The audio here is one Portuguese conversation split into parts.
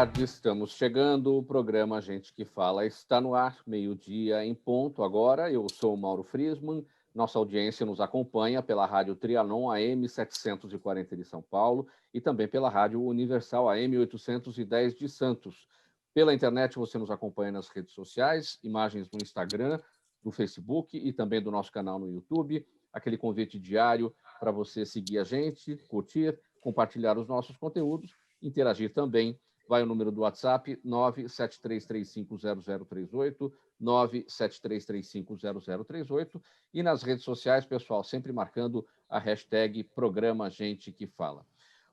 tarde, estamos chegando. O programa Gente que Fala está no ar, meio-dia em ponto agora. Eu sou o Mauro Friesman. Nossa audiência nos acompanha pela Rádio Trianon AM 740 de São Paulo e também pela Rádio Universal AM 810 de Santos. Pela internet você nos acompanha nas redes sociais, imagens no Instagram, no Facebook e também do nosso canal no YouTube. Aquele convite diário para você seguir a gente, curtir, compartilhar os nossos conteúdos, interagir também. Vai o número do WhatsApp, 973350038, 973350038. E nas redes sociais, pessoal, sempre marcando a hashtag Programa Gente que Fala.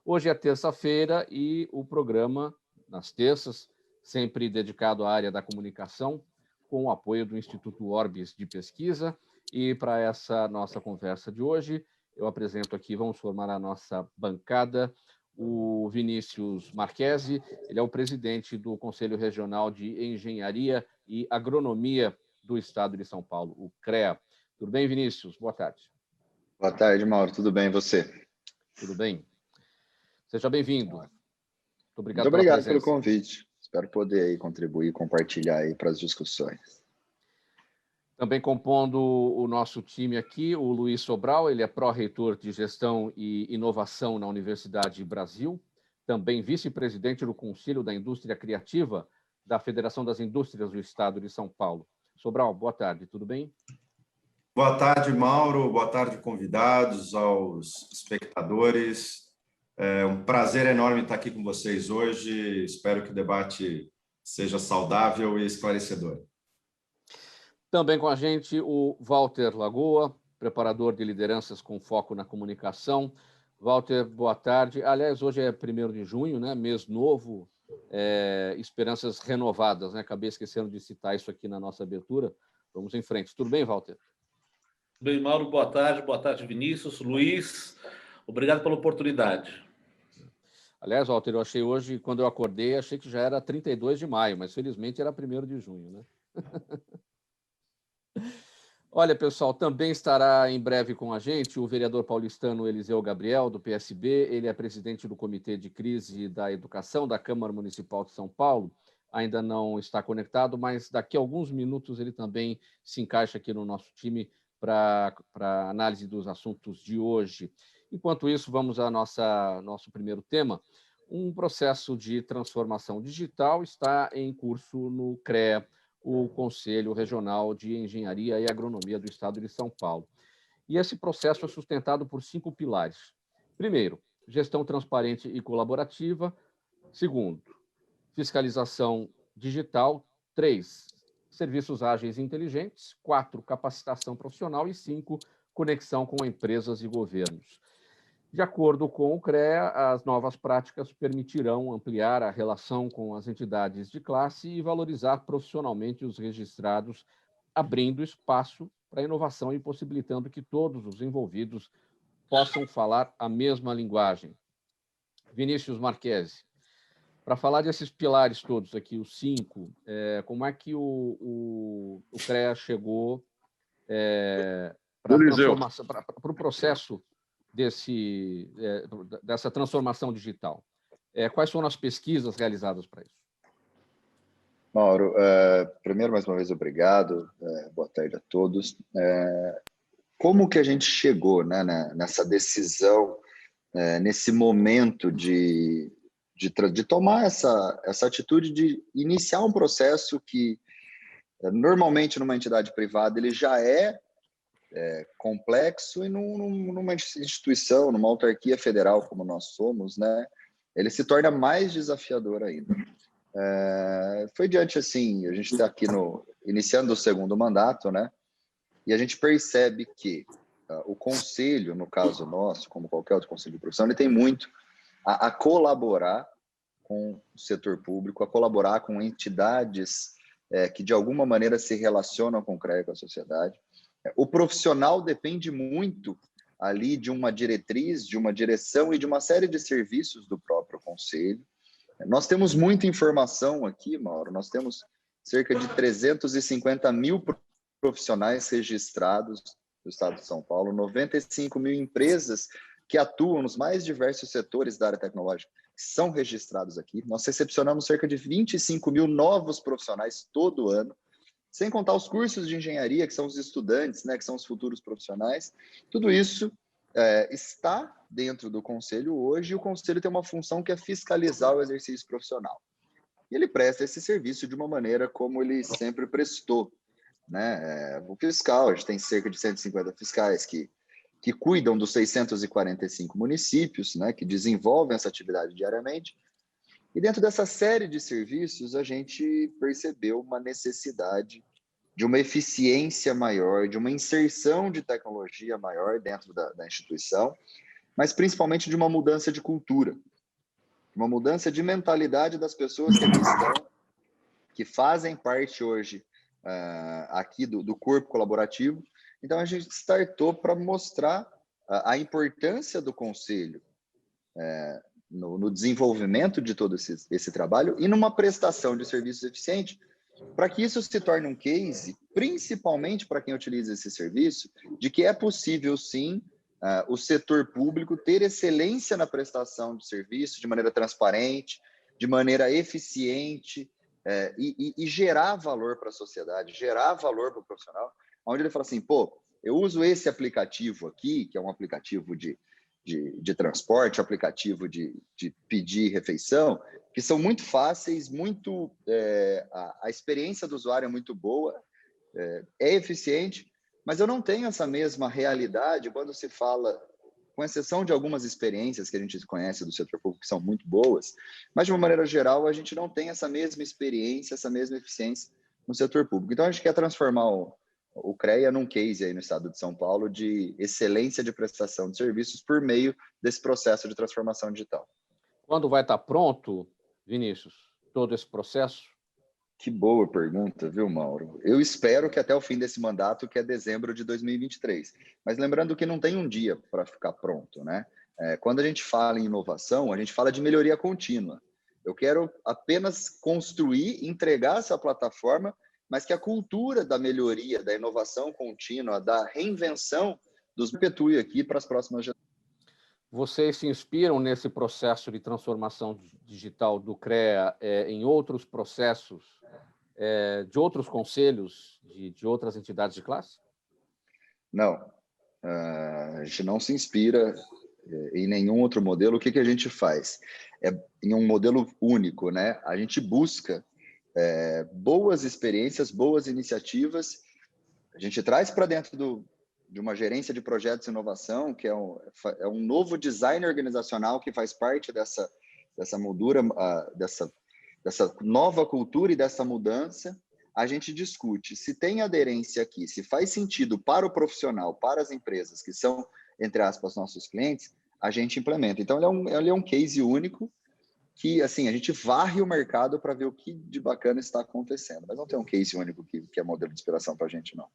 Hoje é terça-feira e o programa, nas terças, sempre dedicado à área da comunicação, com o apoio do Instituto Orbis de Pesquisa. E para essa nossa conversa de hoje, eu apresento aqui, vamos formar a nossa bancada, o Vinícius Marchesi, ele é o presidente do Conselho Regional de Engenharia e Agronomia do Estado de São Paulo, o CREA. Tudo bem, Vinícius? Boa tarde. Boa tarde, Mauro. Tudo bem, e você? Tudo bem. Seja bem-vindo. Muito obrigado pelo convite. Espero poder aí contribuir, compartilhar aí para as discussões. Também compondo o nosso time aqui, o Luiz Sobral, ele é pró-reitor de Gestão e Inovação na Universidade Brasil, também vice-presidente do Conselho da Indústria Criativa da Federação das Indústrias do Estado de São Paulo. Sobral, boa tarde, tudo bem? Boa tarde, Mauro, boa tarde, convidados, aos espectadores. É um prazer enorme estar aqui com vocês hoje, espero que o debate seja saudável e esclarecedor. Também com a gente o Walter Lagoa, preparador de lideranças com foco na comunicação. Walter, boa tarde. Aliás, hoje é 1º de junho, né? Mês novo, esperanças renovadas, né? Acabei esquecendo de citar isso aqui na nossa abertura. Vamos em frente. Tudo bem, Walter? Tudo bem, Mauro. Boa tarde, Vinícius, Luiz. Obrigado pela oportunidade. Aliás, Walter, eu achei hoje, quando eu acordei, achei que já era 32 de maio, mas felizmente era 1º de junho, né? Olha, pessoal, também estará em breve com a gente o vereador paulistano Eliseu Gabriel, do PSB. Ele é presidente do Comitê de Crise da Educação da Câmara Municipal de São Paulo. Ainda não está conectado, mas daqui a alguns minutos ele também se encaixa aqui no nosso time para análise dos assuntos de hoje. Enquanto isso, vamos ao nosso primeiro tema. Um processo de transformação digital está em curso no CREA, o Conselho Regional de Engenharia e Agronomia do Estado de São Paulo. E esse processo é sustentado por 5 pilares. Primeiro, gestão transparente e colaborativa. Segundo, fiscalização digital. 3, serviços ágeis e inteligentes. 4, capacitação profissional. E 5, conexão com empresas e governos. De acordo com o CREA, as novas práticas permitirão ampliar a relação com as entidades de classe e valorizar profissionalmente os registrados, abrindo espaço para inovação e possibilitando que todos os envolvidos possam falar a mesma linguagem. Vinícius Marchesi, para falar desses pilares todos aqui, os 5, como é que o CREA chegou para o processo dessa transformação digital? Quais foram as pesquisas realizadas para isso? Mauro, primeiro, mais uma vez, obrigado. Boa tarde a todos. Como que a gente chegou, né, nessa decisão, nesse momento de tomar essa atitude de iniciar um processo que, normalmente, numa entidade privada, ele já é complexo e numa instituição, numa autarquia federal como nós somos, né, ele se torna mais desafiador ainda. Foi diante, assim, a gente está aqui iniciando o 2º mandato, né, e a gente percebe que o conselho, no caso nosso, como qualquer outro conselho de profissão, ele tem muito a colaborar com o setor público, a colaborar com entidades que de alguma maneira se relacionam com o CREA, com a sociedade. O profissional depende muito ali de uma diretriz, de uma direção e de uma série de serviços do próprio conselho. Nós temos muita informação aqui, Mauro, nós temos cerca de 350 mil profissionais registrados no estado de São Paulo, 95 mil empresas que atuam nos mais diversos setores da área tecnológica. que são registrados aqui. Nós recepcionamos cerca de 25 mil novos profissionais todo ano, sem contar os cursos de engenharia, que são os estudantes, né, que são os futuros profissionais. Tudo isso está dentro do Conselho hoje, e o Conselho tem uma função que é fiscalizar o exercício profissional. E ele presta esse serviço de uma maneira como ele sempre prestou, né? O fiscal, a gente tem cerca de 150 fiscais que cuidam dos 645 municípios, né, que desenvolvem essa atividade diariamente. E dentro dessa série de serviços, a gente percebeu uma necessidade de uma eficiência maior, de uma inserção de tecnologia maior dentro da instituição, mas principalmente de uma mudança de cultura, uma mudança de mentalidade das pessoas que aqui estão, que fazem parte hoje aqui do corpo colaborativo. Então, a gente startou para mostrar a importância do Conselho no desenvolvimento de todo esse trabalho e numa prestação de serviços eficiente, para que isso se torne um case, principalmente para quem utiliza esse serviço, de que é possível, sim, o setor público ter excelência na prestação de serviço de maneira transparente, de maneira eficiente, e gerar valor para a sociedade, gerar valor para o profissional, onde ele fala assim, pô, eu uso esse aplicativo aqui, que é um aplicativo de transporte, aplicativo de pedir refeição, que são muito fáceis, a experiência do usuário é muito boa, é eficiente, mas eu não tenho essa mesma realidade quando se fala, com exceção de algumas experiências que a gente conhece do setor público, que são muito boas, mas de uma maneira geral a gente não tem essa mesma experiência, essa mesma eficiência no setor público. Então a gente quer transformar o CREA num case aí no estado de São Paulo de excelência de prestação de serviços por meio desse processo de transformação digital. Quando vai estar pronto, Vinícius, todo esse processo? Que boa pergunta, viu, Mauro? Eu espero que até o fim desse mandato, que é dezembro de 2023. Mas lembrando que não tem um dia para ficar pronto, né? Quando a gente fala em inovação, a gente fala de melhoria contínua. Eu quero apenas construir, entregar essa plataforma, mas que a cultura da melhoria, da inovação contínua, da reinvenção nos perpetue aqui para as próximas gerações. Vocês se inspiram nesse processo de transformação digital do CREA em outros processos de outros conselhos, de outras entidades de classe? Não, a gente não se inspira em nenhum outro modelo. O que a gente faz? Em um modelo único, né? A gente busca boas experiências, boas iniciativas, a gente traz para dentro de uma gerência de projetos de inovação, que é um novo design organizacional que faz parte dessa moldura, dessa nova cultura e dessa mudança. A gente discute se tem aderência aqui, se faz sentido para o profissional, para as empresas que são, entre aspas, nossos clientes, a gente implementa. Então, ele é um case único, que assim, a gente varre o mercado para ver o que de bacana está acontecendo, mas não tem um case único que é modelo de inspiração para a gente, não.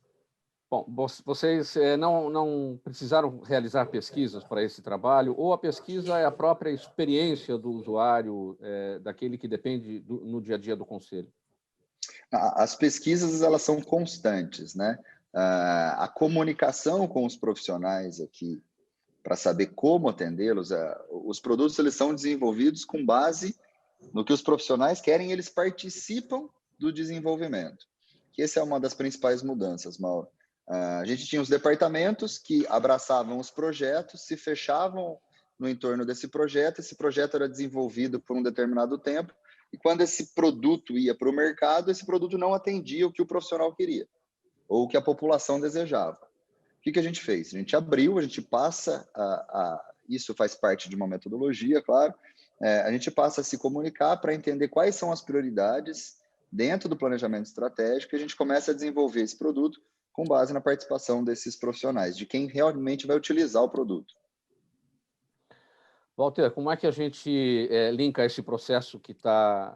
Bom, vocês não precisaram realizar pesquisas para esse trabalho, ou a pesquisa é a própria experiência do usuário, daquele que depende no dia a dia do Conselho? As pesquisas, elas são constantes, né? A comunicação com os profissionais aqui, para saber como atendê-los, os produtos eles são desenvolvidos com base no que os profissionais querem, eles participam do desenvolvimento. Que essa é uma das principais mudanças, Mauro. A gente tinha os departamentos que abraçavam os projetos, se fechavam no entorno desse projeto, esse projeto era desenvolvido por um determinado tempo, e quando esse produto ia para o mercado, esse produto não atendia o que o profissional queria, ou o que a população desejava. O que a gente fez? A gente abriu, a gente passa isso faz parte de uma metodologia, claro, a gente passa a se comunicar para entender quais são as prioridades dentro do planejamento estratégico, e a gente começa a desenvolver esse produto com base na participação desses profissionais, de quem realmente vai utilizar o produto. Walter, como é que a gente linka esse processo que está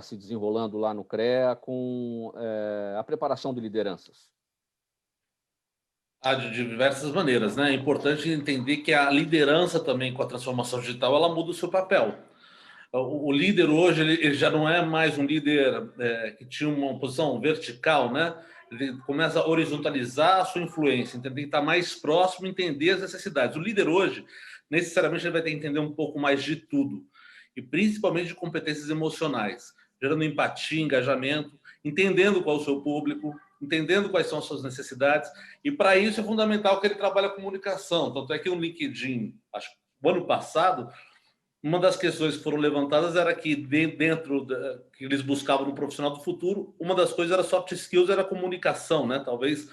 se desenrolando lá no CREA com a preparação de lideranças? De diversas maneiras, né? É importante entender que a liderança também, com a transformação digital, ela muda o seu papel. O líder hoje, ele já não é mais um líder que tinha uma posição vertical, né? Ele começa a horizontalizar a sua influência, entender que está mais próximo, entender as necessidades. O líder hoje necessariamente ele vai ter que entender um pouco mais de tudo, e principalmente de competências emocionais, gerando empatia, engajamento, entendendo qual é o seu público, entendendo quais são as suas necessidades, e para isso é fundamental que ele trabalhe a comunicação. Tanto é que no LinkedIn, acho que no ano passado, uma das questões que foram levantadas era que que eles buscavam no profissional do futuro, uma das coisas era soft skills, era a comunicação, né? Talvez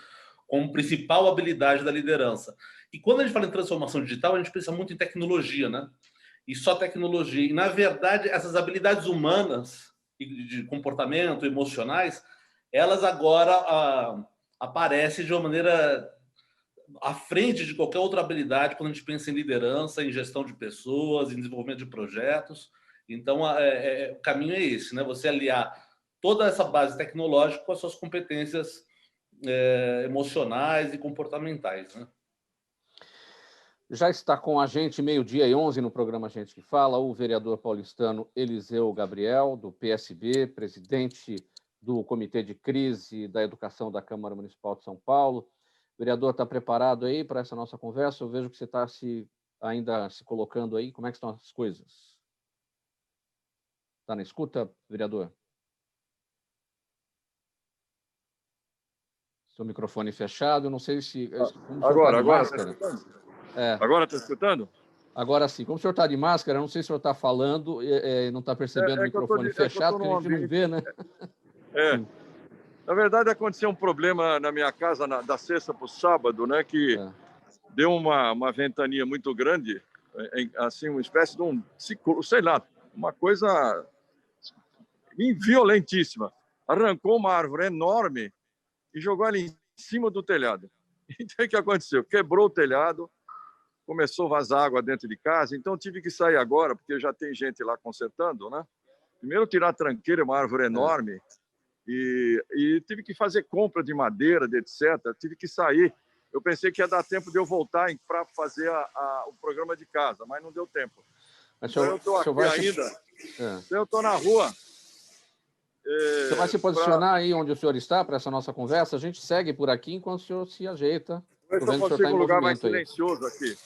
como principal habilidade da liderança. E quando a gente fala em transformação digital, a gente pensa muito em tecnologia, né? E só tecnologia. E, na verdade, essas habilidades humanas e de comportamento, emocionais, elas agora aparecem de uma maneira à frente de qualquer outra habilidade quando a gente pensa em liderança, em gestão de pessoas, em desenvolvimento de projetos. Então, o caminho é esse, né? Você aliar toda essa base tecnológica com as suas competências emocionais e comportamentais, né? Já está com a gente, 12h11, no programa Gente que Fala, o vereador paulistano Eliseu Gabriel, do PSB, presidente do Comitê de Crise da Educação da Câmara Municipal de São Paulo. O vereador está preparado aí para essa nossa conversa? Eu vejo que você está ainda se colocando aí. Como é que estão as coisas? Está na escuta, vereador? Seu microfone fechado, não sei se... Agora está escutando? Agora sim. Como o senhor está de máscara, não sei se o senhor está falando e não está percebendo o microfone fechado, porque a gente não vê, né? Na verdade, aconteceu um problema na minha casa da sexta para o sábado, né? Que deu uma ventania muito grande, assim, uma espécie de um ciclo, sei lá, uma coisa violentíssima. Arrancou uma árvore enorme e jogou ela em cima do telhado. Então, o que aconteceu? Quebrou o telhado, começou a vazar água dentro de casa, então tive que sair agora, porque já tem gente lá consertando, né? Primeiro tirar a tranqueira, uma árvore enorme, e tive que fazer compra de madeira, de etc. Tive que sair. Eu pensei que ia dar tempo de eu voltar para fazer o programa de casa, mas não deu tempo. Então, eu estou aqui ainda, então eu estou na rua. Você vai se posicionar aí onde o senhor está para essa nossa conversa? A gente segue por aqui enquanto o senhor se ajeita. Eu só consigo um lugar mais silencioso aqui.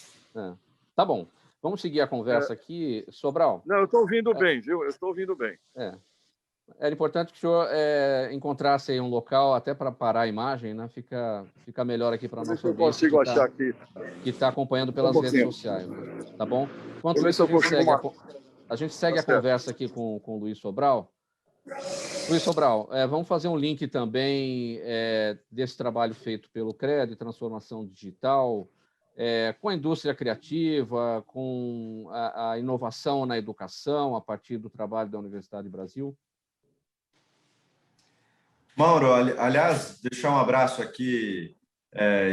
Tá bom. Vamos seguir a conversa aqui. Sobral? Não, eu estou ouvindo bem, viu? Eu estou ouvindo bem. Era importante que o senhor encontrasse aí um local até para parar a imagem, né? Fica melhor aqui para a nossa audiência. Eu consigo achar aqui. Que está acompanhando pelas redes sociais. Tá bom? Enquanto isso, a gente segue a conversa aqui com o Luiz Sobral. Luiz Sobral, vamos fazer um link também desse trabalho feito pelo CREA de transformação digital, com a indústria criativa, com a inovação na educação, a partir do trabalho da Universidade do Brasil. Mauro, aliás, deixar um abraço aqui,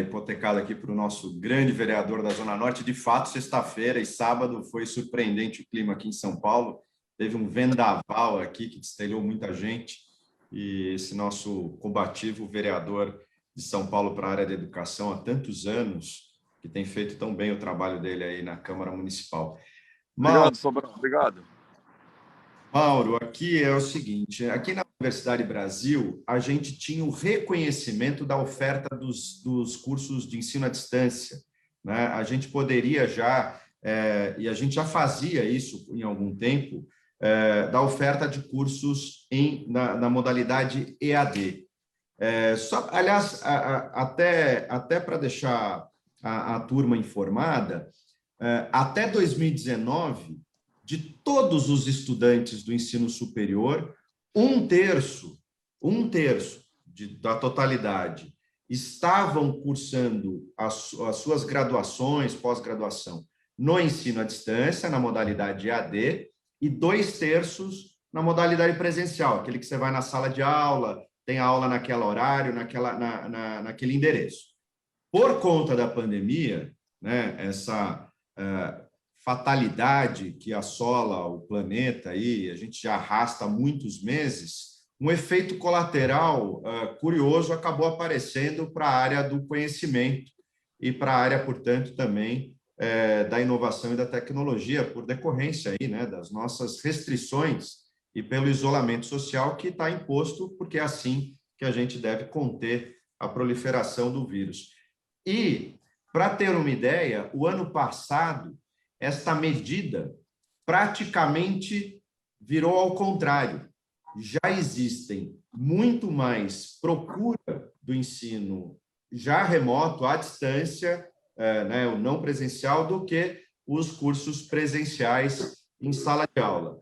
hipotecado aqui para o nosso grande vereador da Zona Norte. De fato, sexta-feira e sábado foi surpreendente o clima aqui em São Paulo. Teve um vendaval aqui que destelhou muita gente, e esse nosso combativo vereador de São Paulo para a área da educação há tantos anos, que tem feito tão bem o trabalho dele aí na Câmara Municipal. Obrigado, Sobral. Obrigado. Mauro, aqui é o seguinte, aqui na Universidade Brasil, a gente tinha o reconhecimento da oferta dos cursos de ensino à distância, né? A gente poderia já, e a gente já fazia isso em algum tempo, da oferta de cursos na modalidade EAD. Aliás, até para deixar a turma informada, até 2019, de todos os estudantes do ensino superior, um terço da totalidade estavam cursando as suas graduações, pós-graduação, no ensino à distância, na modalidade EAD, e 2/3 na modalidade presencial, aquele que você vai na sala de aula, tem aula naquele horário, naquele endereço. Por conta da pandemia, né, essa fatalidade que assola o planeta, aí, a gente já arrasta há muitos meses, um efeito colateral curioso acabou aparecendo para a área do conhecimento e para a área, portanto, também da inovação e da tecnologia, por decorrência aí, né, das nossas restrições e pelo isolamento social que está imposto, porque é assim que a gente deve conter a proliferação do vírus. E, para ter uma ideia, o ano passado, esta medida praticamente virou ao contrário. Já existem muito mais procura do ensino já remoto, à distância, né, o não presencial, do que os cursos presenciais em sala de aula.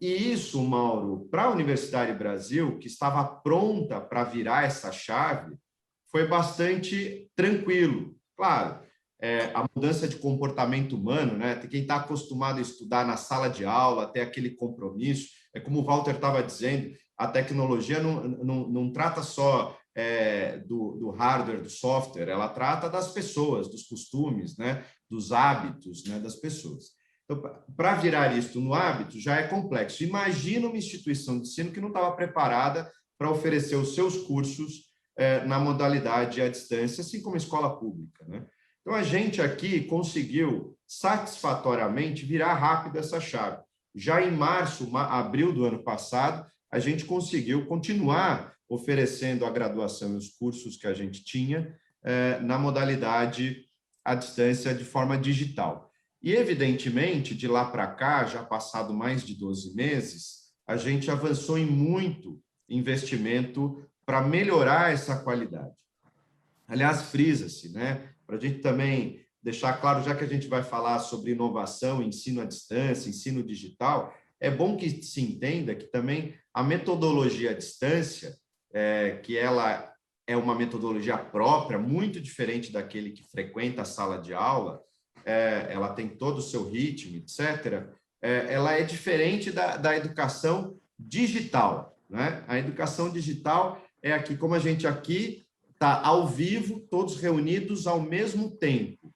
E isso, Mauro, para a Universidade Brasil, que estava pronta para virar essa chave, foi bastante tranquilo. Claro, a mudança de comportamento humano, né? Quem está acostumado a estudar na sala de aula, ter aquele compromisso, como o Walter estava dizendo, a tecnologia não trata só do hardware, do software, ela trata das pessoas, dos costumes, né? Dos hábitos, né? Das pessoas. Então, para virar isso no hábito, já é complexo. Imagina uma instituição de ensino que não estava preparada para oferecer os seus cursos na modalidade à distância, assim como a escola pública, né? Então, a gente aqui conseguiu satisfatoriamente virar rápido essa chave. Já em março, abril do ano passado, a gente conseguiu continuar oferecendo a graduação e os cursos que a gente tinha na modalidade à distância de forma digital. E, evidentemente, de lá para cá, já passado mais de 12 meses, a gente avançou em muito investimento para melhorar essa qualidade. Aliás, frisa-se, né? Para a gente também deixar claro, já que a gente vai falar sobre inovação, ensino à distância, ensino digital, é bom que se entenda que também a metodologia à distância, que ela é uma metodologia própria, muito diferente daquele que frequenta a sala de aula, ela tem todo o seu ritmo, etc., ela é diferente da educação digital, né? A educação digital é aqui, como a gente aqui está ao vivo, todos reunidos ao mesmo tempo.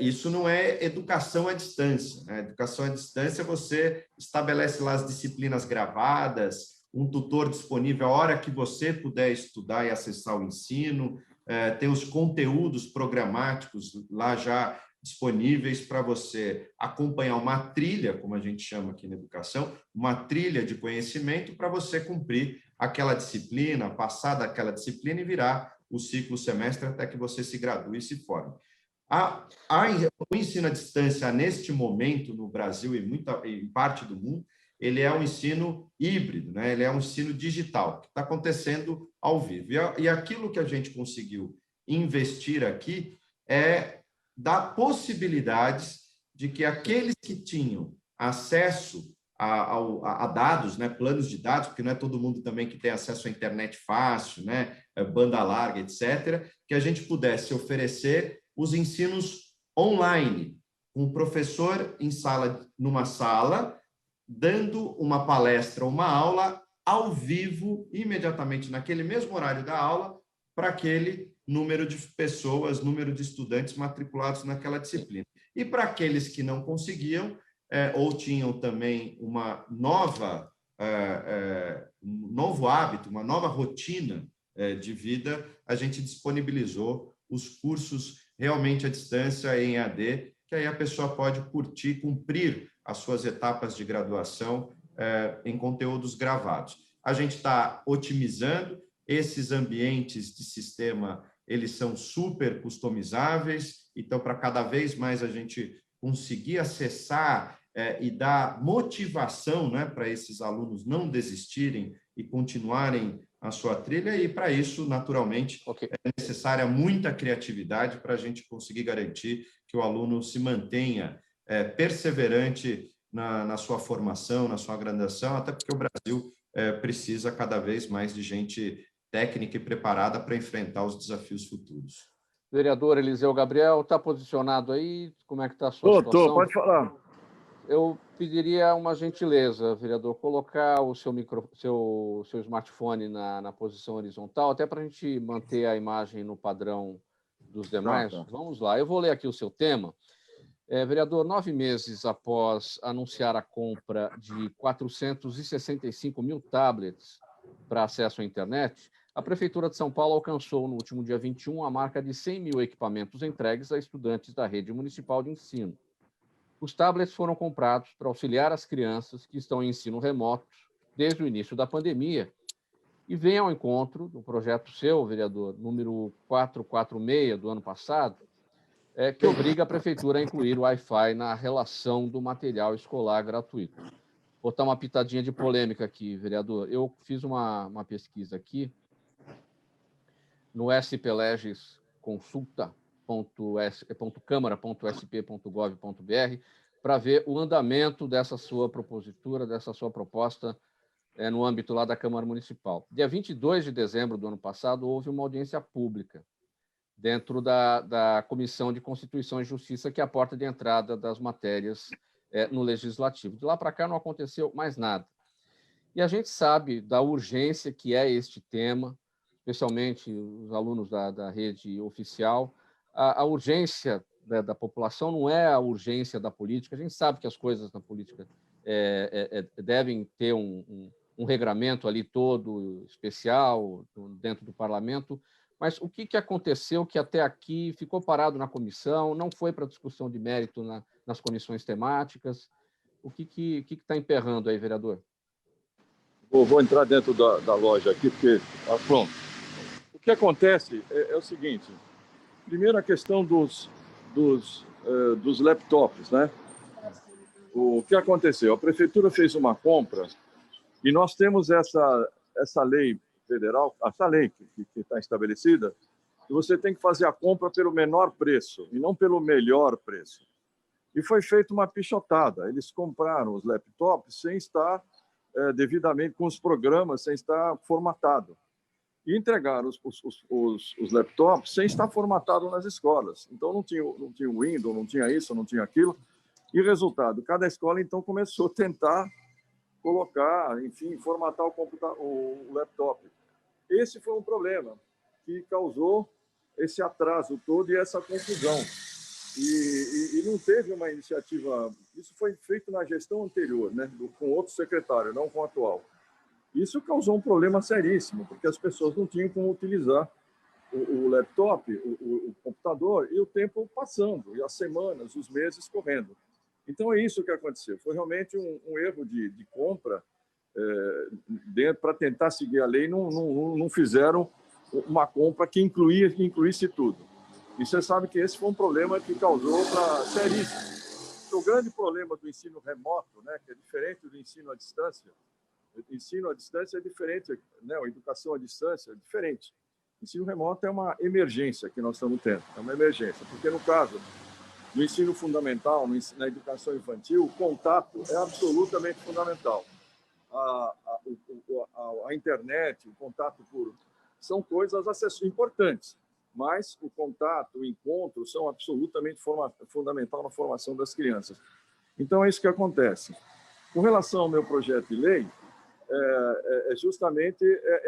Isso não é educação à distância, né? Educação à distância, você estabelece lá as disciplinas gravadas, um tutor disponível a hora que você puder estudar e acessar o ensino, tem os conteúdos programáticos lá já disponíveis para você acompanhar uma trilha, como a gente chama aqui na educação, uma trilha de conhecimento para você cumprir aquela disciplina, passar daquela disciplina e virar o ciclo semestre até que você se gradue e se forme. O ensino à distância, neste momento, no Brasil e em parte do mundo, ele é um ensino híbrido, né? Ele é um ensino digital, que está acontecendo ao vivo. E aquilo que a gente conseguiu investir aqui é dar possibilidades de que aqueles que tinham acesso a dados, né, planos de dados, porque não é todo mundo também que tem acesso à internet fácil, né, banda larga, etc., que a gente pudesse oferecer os ensinos online, com o professor numa sala, dando uma palestra ou uma aula ao vivo, imediatamente naquele mesmo horário da aula, para aquele número de pessoas, número de estudantes matriculados naquela disciplina. E para aqueles que não conseguiam, ou tinham também um novo hábito, uma nova rotina de vida, a gente disponibilizou os cursos realmente à distância, em EAD, que aí a pessoa pode curtir, cumprir as suas etapas de graduação em conteúdos gravados. A gente está otimizando esses ambientes de sistema, eles são super customizáveis, então, para cada vez mais a gente conseguir acessar e dar motivação, né, para esses alunos não desistirem e continuarem a sua trilha, e para isso, naturalmente, é necessária muita criatividade para a gente conseguir garantir que o aluno se mantenha perseverante na sua formação, na sua graduação, até porque o Brasil precisa cada vez mais de gente técnica e preparada para enfrentar os desafios futuros. Vereador Eliseu Gabriel, está posicionado aí? Como é que está a sua situação? Pode falar. Eu pediria uma gentileza, vereador, colocar o seu smartphone na posição horizontal, até para a gente manter a imagem no padrão dos demais. Tá. Vamos lá, eu vou ler aqui o seu tema. Vereador, 9 meses após anunciar a compra de 465 mil tablets para acesso à internet, a Prefeitura de São Paulo alcançou, no último dia 21, a marca de 100 mil equipamentos entregues a estudantes da rede municipal de ensino. Os tablets foram comprados para auxiliar as crianças que estão em ensino remoto desde o início da pandemia e vem ao encontro do projeto seu, vereador, número 446 do ano passado, que obriga a prefeitura a incluir o Wi-Fi na relação do material escolar gratuito. Vou botar uma pitadinha de polêmica aqui, vereador. Eu fiz uma pesquisa aqui no splegesconsulta.câmara.sp.gov.br para ver o andamento dessa sua propositura, dessa sua proposta no âmbito lá da Câmara Municipal. Dia 22 de dezembro do ano passado, houve uma audiência pública dentro da Comissão de Constituição e Justiça, que é a porta de entrada das matérias no Legislativo. De lá para cá não aconteceu mais nada. E a gente sabe da urgência que é este tema, especialmente os alunos da rede oficial. A urgência da população não é a urgência da política. A gente sabe que as coisas na política devem ter um regramento ali todo especial dentro do parlamento, mas o que aconteceu que até aqui ficou parado na comissão, não foi para discussão de mérito nas comissões temáticas? O que está emperrando aí, vereador? Vou entrar dentro da loja aqui, porque... pronto. O que acontece é o seguinte. Primeiro, a questão dos laptops, né? O que aconteceu? A prefeitura fez uma compra e nós temos essa lei federal, essa lei que está estabelecida, que você tem que fazer a compra pelo menor preço e não pelo melhor preço. E foi feita uma pichotada. Eles compraram os laptops sem estar devidamente com os programas, sem estar formatado. E entregaram os laptops sem estar formatado nas escolas. Então, não tinha o Windows, não tinha isso, não tinha aquilo. E, resultado, cada escola, então, começou a tentar colocar, enfim, formatar o laptop. Esse foi um problema que causou esse atraso todo e essa confusão. E não teve uma iniciativa... Isso foi feito na gestão anterior, né, com outro secretário, não com o atual. Isso causou um problema seríssimo, porque as pessoas não tinham como utilizar o laptop, o computador, e o tempo passando, e as semanas, os meses correndo. Então, é isso que aconteceu. Foi realmente um erro de compra para tentar seguir a lei. Não fizeram uma compra que incluísse tudo. E você sabe que esse foi um problema que causou seríssimo. O grande problema do ensino remoto, né, que é diferente do ensino à distância, o ensino à distância é diferente, né, a educação à distância é diferente. O ensino remoto é uma emergência que nós estamos tendo, é uma emergência, porque no caso no ensino fundamental, na educação infantil, o contato é absolutamente fundamental. A internet, o contato são coisas importantes, mas o contato, o encontro são absolutamente fundamental na formação das crianças. Então, é isso que acontece. Com relação ao meu projeto de lei, justamente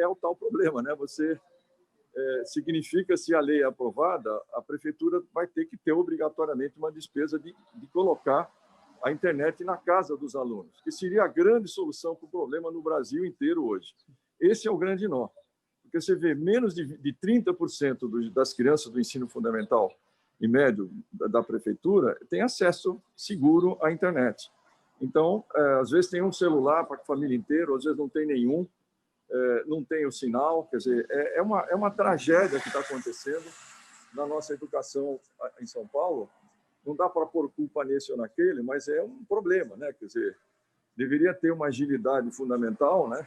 o tal problema, né? Significa, se a lei é aprovada, a prefeitura vai ter que ter obrigatoriamente uma despesa de colocar a internet na casa dos alunos, que seria a grande solução para o problema no Brasil inteiro hoje. Esse é o grande nó, porque você vê menos de 30% das crianças do ensino fundamental e médio da prefeitura tem acesso seguro à internet. Então, às vezes tem um celular para a família inteira, às vezes não tem nenhum, não tem o sinal. Quer dizer, é uma tragédia que está acontecendo na nossa educação em São Paulo. Não dá para pôr culpa nesse ou naquele, mas é um problema, né? Quer dizer, deveria ter uma agilidade fundamental, né?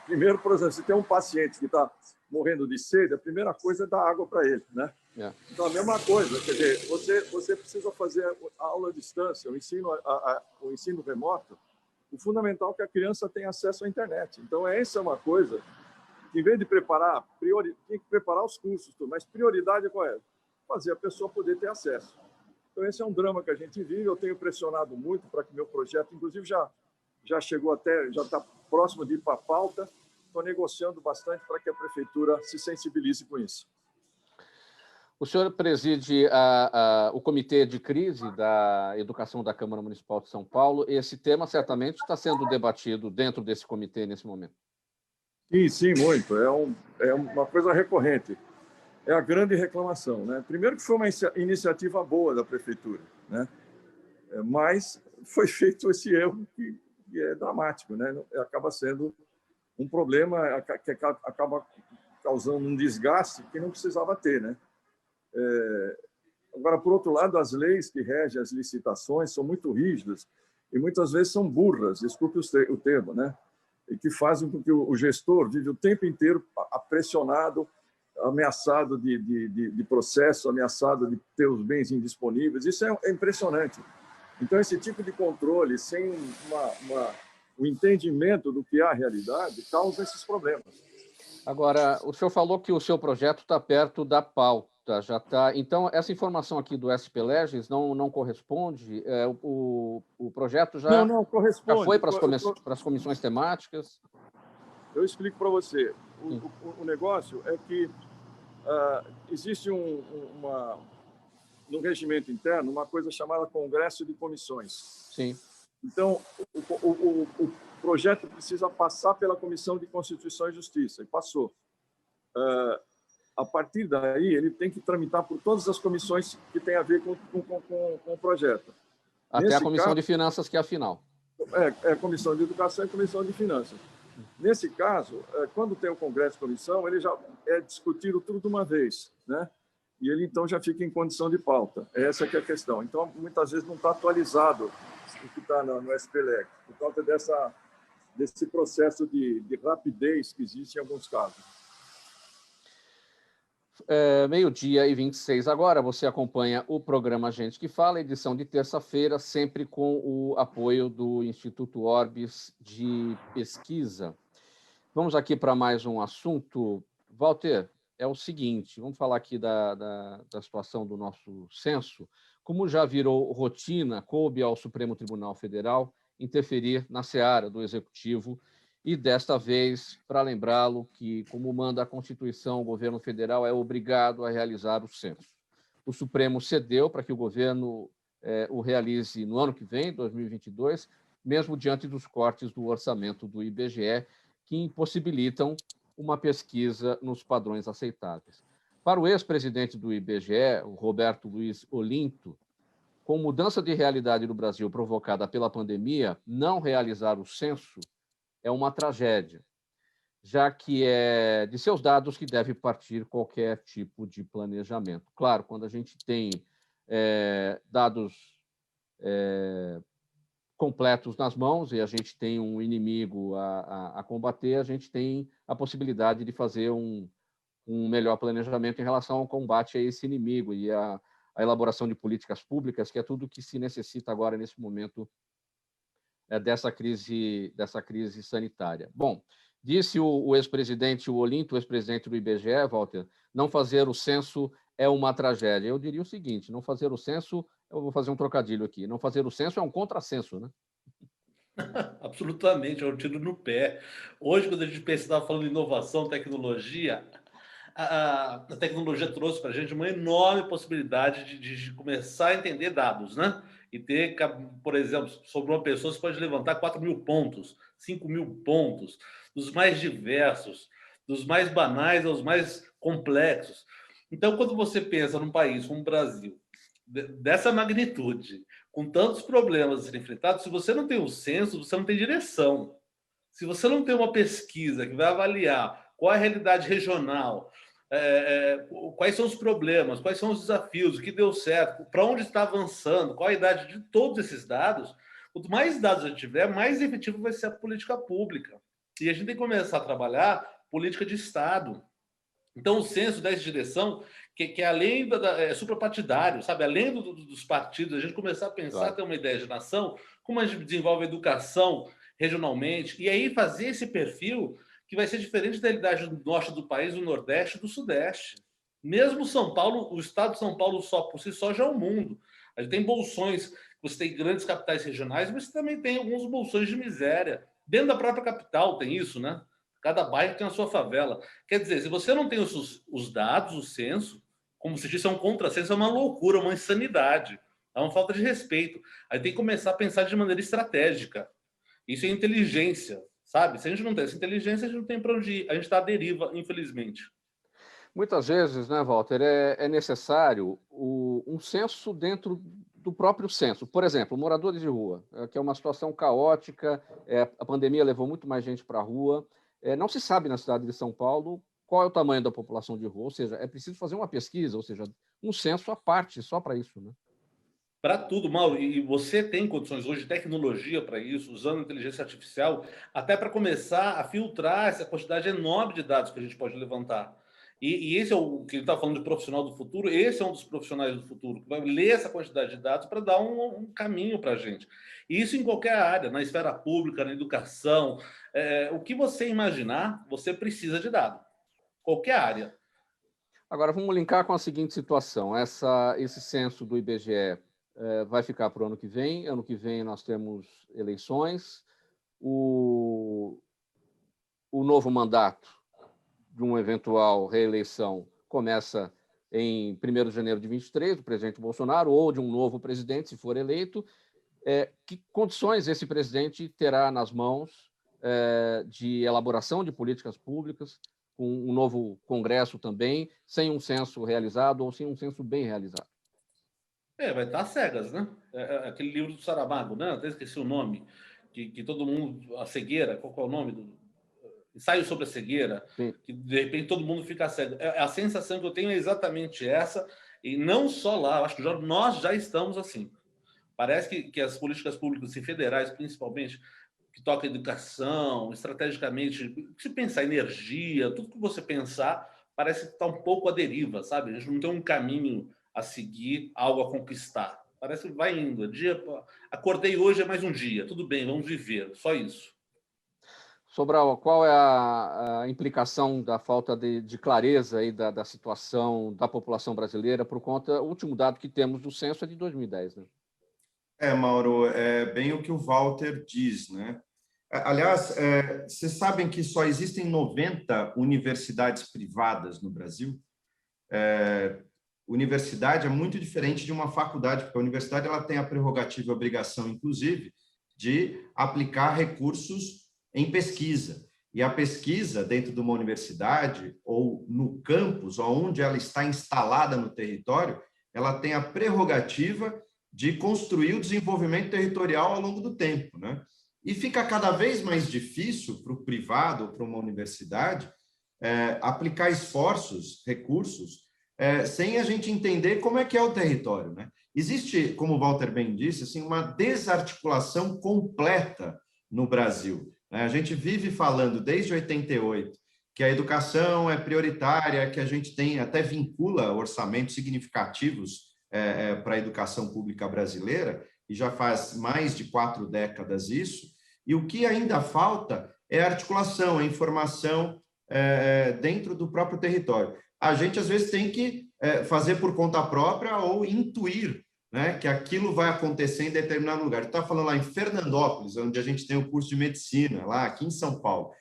Primeiro, por exemplo, se tem um paciente que está morrendo de sede, a primeira coisa é dar água para ele, né? Então, a mesma coisa, quer dizer, você precisa fazer a aula à distância, o ensino remoto. O fundamental é que a criança tenha acesso à internet. Então, essa é uma coisa que, em vez de preparar, tem que preparar os cursos, mas prioridade qual é? Fazer a pessoa poder ter acesso. Então, esse é um drama que a gente vive. Eu tenho pressionado muito para que meu projeto, inclusive, já chegou já está próximo de ir para a pauta. Estou negociando bastante para que a prefeitura se sensibilize com isso. O senhor preside o Comitê de Crise da Educação da Câmara Municipal de São Paulo. Esse tema certamente está sendo debatido dentro desse comitê nesse momento. Sim, muito. É uma coisa recorrente. É a grande reclamação, né? Primeiro que foi uma iniciativa boa da prefeitura, né? Mas foi feito esse erro que é dramático, né? Acaba sendo um problema que acaba causando um desgaste que não precisava ter, né? Agora, por outro lado, as leis que regem as licitações são muito rígidas e muitas vezes são burras, desculpe o termo, né? E que fazem com que o gestor vive o tempo inteiro pressionado, ameaçado de processo, ameaçado de ter os bens indisponíveis. Isso é impressionante. Então, esse tipo de controle, sem o entendimento do que é a realidade, causa esses problemas. Agora, o senhor falou que o seu projeto está perto da pauta, já está. Então, essa informação aqui do SP Legis não corresponde? O projeto não corresponde. Já foi para as comissões temáticas? Eu explico para você. O negócio é que existe no regimento interno uma coisa chamada Congresso de Comissões. Sim. Então, o projeto precisa passar pela Comissão de Constituição e Justiça, e passou. A partir daí, ele tem que tramitar por todas as comissões que têm a ver com o projeto. Até a Comissão de Finanças, que é a final. É a Comissão de Educação e a Comissão de Finanças. Nesse caso, quando tem o Congresso de Comissão, ele já é discutido tudo de uma vez, né? E ele, então, já fica em condição de pauta. Essa que é a questão. Então, muitas vezes não está atualizado o que está no SPLEG, por causa desse processo de rapidez que existe em alguns casos. 12h26 agora, você acompanha o programa Gente que Fala, edição de terça-feira, sempre com o apoio do Instituto Orbis de Pesquisa. Vamos aqui para mais um assunto. Walter, é o seguinte, vamos falar aqui da situação do nosso censo. Como já virou rotina, coube ao Supremo Tribunal Federal interferir na seara do Executivo e, desta vez, para lembrá-lo que, como manda a Constituição, o governo federal é obrigado a realizar o censo. O Supremo cedeu para que o governo o realize no ano que vem, 2022, mesmo diante dos cortes do orçamento do IBGE, que impossibilitam uma pesquisa nos padrões aceitáveis. Para o ex-presidente do IBGE, o Roberto Luiz Olinto, com mudança de realidade no Brasil provocada pela pandemia, não realizar o censo é uma tragédia, já que é de seus dados que deve partir qualquer tipo de planejamento. Claro, quando a gente tem dados completos nas mãos e a gente tem um inimigo a combater, a gente tem a possibilidade de fazer um melhor planejamento em relação ao combate a esse inimigo e a elaboração de políticas públicas, que é tudo que se necessita agora nesse momento dessa crise sanitária. Bom, disse o ex-presidente Olinto, o ex-presidente do IBGE, Walter, não fazer o censo é uma tragédia. Eu diria o seguinte, não fazer o censo, eu vou fazer um trocadilho aqui, não fazer o censo é um contrassenso, né? Absolutamente, é um tiro no pé. Hoje, quando a gente estava falando de inovação, tecnologia, a tecnologia trouxe para a gente uma enorme possibilidade de começar a entender dados, né? E ter, por exemplo, sobre uma pessoa, você pode levantar 4.000 pontos, 5.000 pontos, dos mais diversos, dos mais banais aos mais complexos. Então, quando você pensa num país como o Brasil, dessa magnitude, com tantos problemas a serem enfrentados, se você não tem o censo, você não tem direção. Se você não tem uma pesquisa que vai avaliar qual é a realidade regional, quais são os problemas, quais são os desafios, o que deu certo, para onde está avançando, qual a idade de todos esses dados, quanto mais dados a gente tiver, mais efetivo vai ser a política pública. E a gente tem que começar a trabalhar política de Estado. Então, o censo dá essa direção que é além suprapartidário, sabe? Além dos partidos, a gente começar a pensar, claro, ter uma ideia de nação, como a gente desenvolve a educação regionalmente, e aí fazer esse perfil que vai ser diferente da realidade do norte do país, do nordeste e do sudeste. Mesmo São Paulo, o estado de São Paulo só por si só já é um mundo. A gente tem bolsões, você tem grandes capitais regionais, mas você também tem alguns bolsões de miséria. Dentro da própria capital tem isso, né? Cada bairro tem a sua favela. Quer dizer, se você não tem os dados, o censo, como se disse, é um contrassenso, é uma loucura, uma insanidade. É uma falta de respeito. Aí tem que começar a pensar de maneira estratégica. Isso é inteligência, sabe? Se a gente não tem essa inteligência, a gente não tem para onde ir. A gente está à deriva, infelizmente. Muitas vezes, né, Walter, é necessário um censo dentro do próprio censo. Por exemplo, moradores de rua, que é uma situação caótica, a pandemia levou muito mais gente para a rua. Não se sabe na cidade de São Paulo qual é o tamanho da população de rua, ou seja, é preciso fazer uma pesquisa, ou seja, um censo à parte, só para isso, né? Para tudo, Mauro. E você tem condições hoje de tecnologia para isso, usando inteligência artificial, até para começar a filtrar essa quantidade enorme de dados que a gente pode levantar. E esse é o que ele está falando de profissional do futuro, esse é um dos profissionais do futuro, que vai ler essa quantidade de dados para dar um caminho para a gente. E isso em qualquer área, na esfera pública, na educação. O que você imaginar, você precisa de dado. Qualquer área. Agora, vamos linkar com a seguinte situação. Esse censo do IBGE vai ficar para o ano que vem. Ano que vem nós temos eleições. O novo mandato de uma eventual reeleição começa em 1º de janeiro de 23, do presidente Bolsonaro, ou de um novo presidente, se for eleito. Que condições esse presidente terá nas mãos de elaboração de políticas públicas, com um novo Congresso também, sem um censo realizado ou sem um censo bem realizado? Vai estar às cegas, né? Aquele livro do Saramago, né? Até esqueci o nome, que todo mundo... A cegueira, qual é o nome? Ensaio sobre a cegueira, Sim. Que de repente todo mundo fica cego. A sensação que eu tenho é exatamente essa, e não só lá, eu acho que nós já estamos assim. Parece que as políticas públicas e federais, principalmente, que toca educação, estrategicamente, se pensar energia, tudo que você pensar, parece que está um pouco à deriva, sabe? A gente não tem um caminho a seguir, algo a conquistar. Parece que vai indo. Acordei hoje, é mais um dia. Tudo bem, vamos viver. Só isso. Sobral, qual é a implicação da falta de clareza aí da situação da população brasileira por conta... O último dado que temos do censo é de 2010, né? Mauro, é bem o que o Walter diz, né? Aliás, vocês sabem que só existem 90 universidades privadas no Brasil? Universidade é muito diferente de uma faculdade, porque a universidade ela tem a prerrogativa e a obrigação, inclusive, de aplicar recursos em pesquisa. E a pesquisa dentro de uma universidade ou no campus, onde ela está instalada no território, ela tem a prerrogativa de construir o desenvolvimento territorial ao longo do tempo, né? E fica cada vez mais difícil para o privado ou para uma universidade aplicar esforços, recursos, sem a gente entender como é que é o território, né? Existe, como o Walter bem disse, assim, uma desarticulação completa no Brasil, né? A gente vive falando desde 88 que a educação é prioritária, que a gente tem até vincula orçamentos significativos para a educação pública brasileira, e já faz mais de 4 décadas isso, e o que ainda falta é a articulação, a informação dentro do próprio território. A gente, às vezes, tem que fazer por conta própria ou intuir, né, que aquilo vai acontecer em determinado lugar. Eu estava falando lá em Fernandópolis, onde a gente tem o curso de medicina, lá aqui em São Paulo.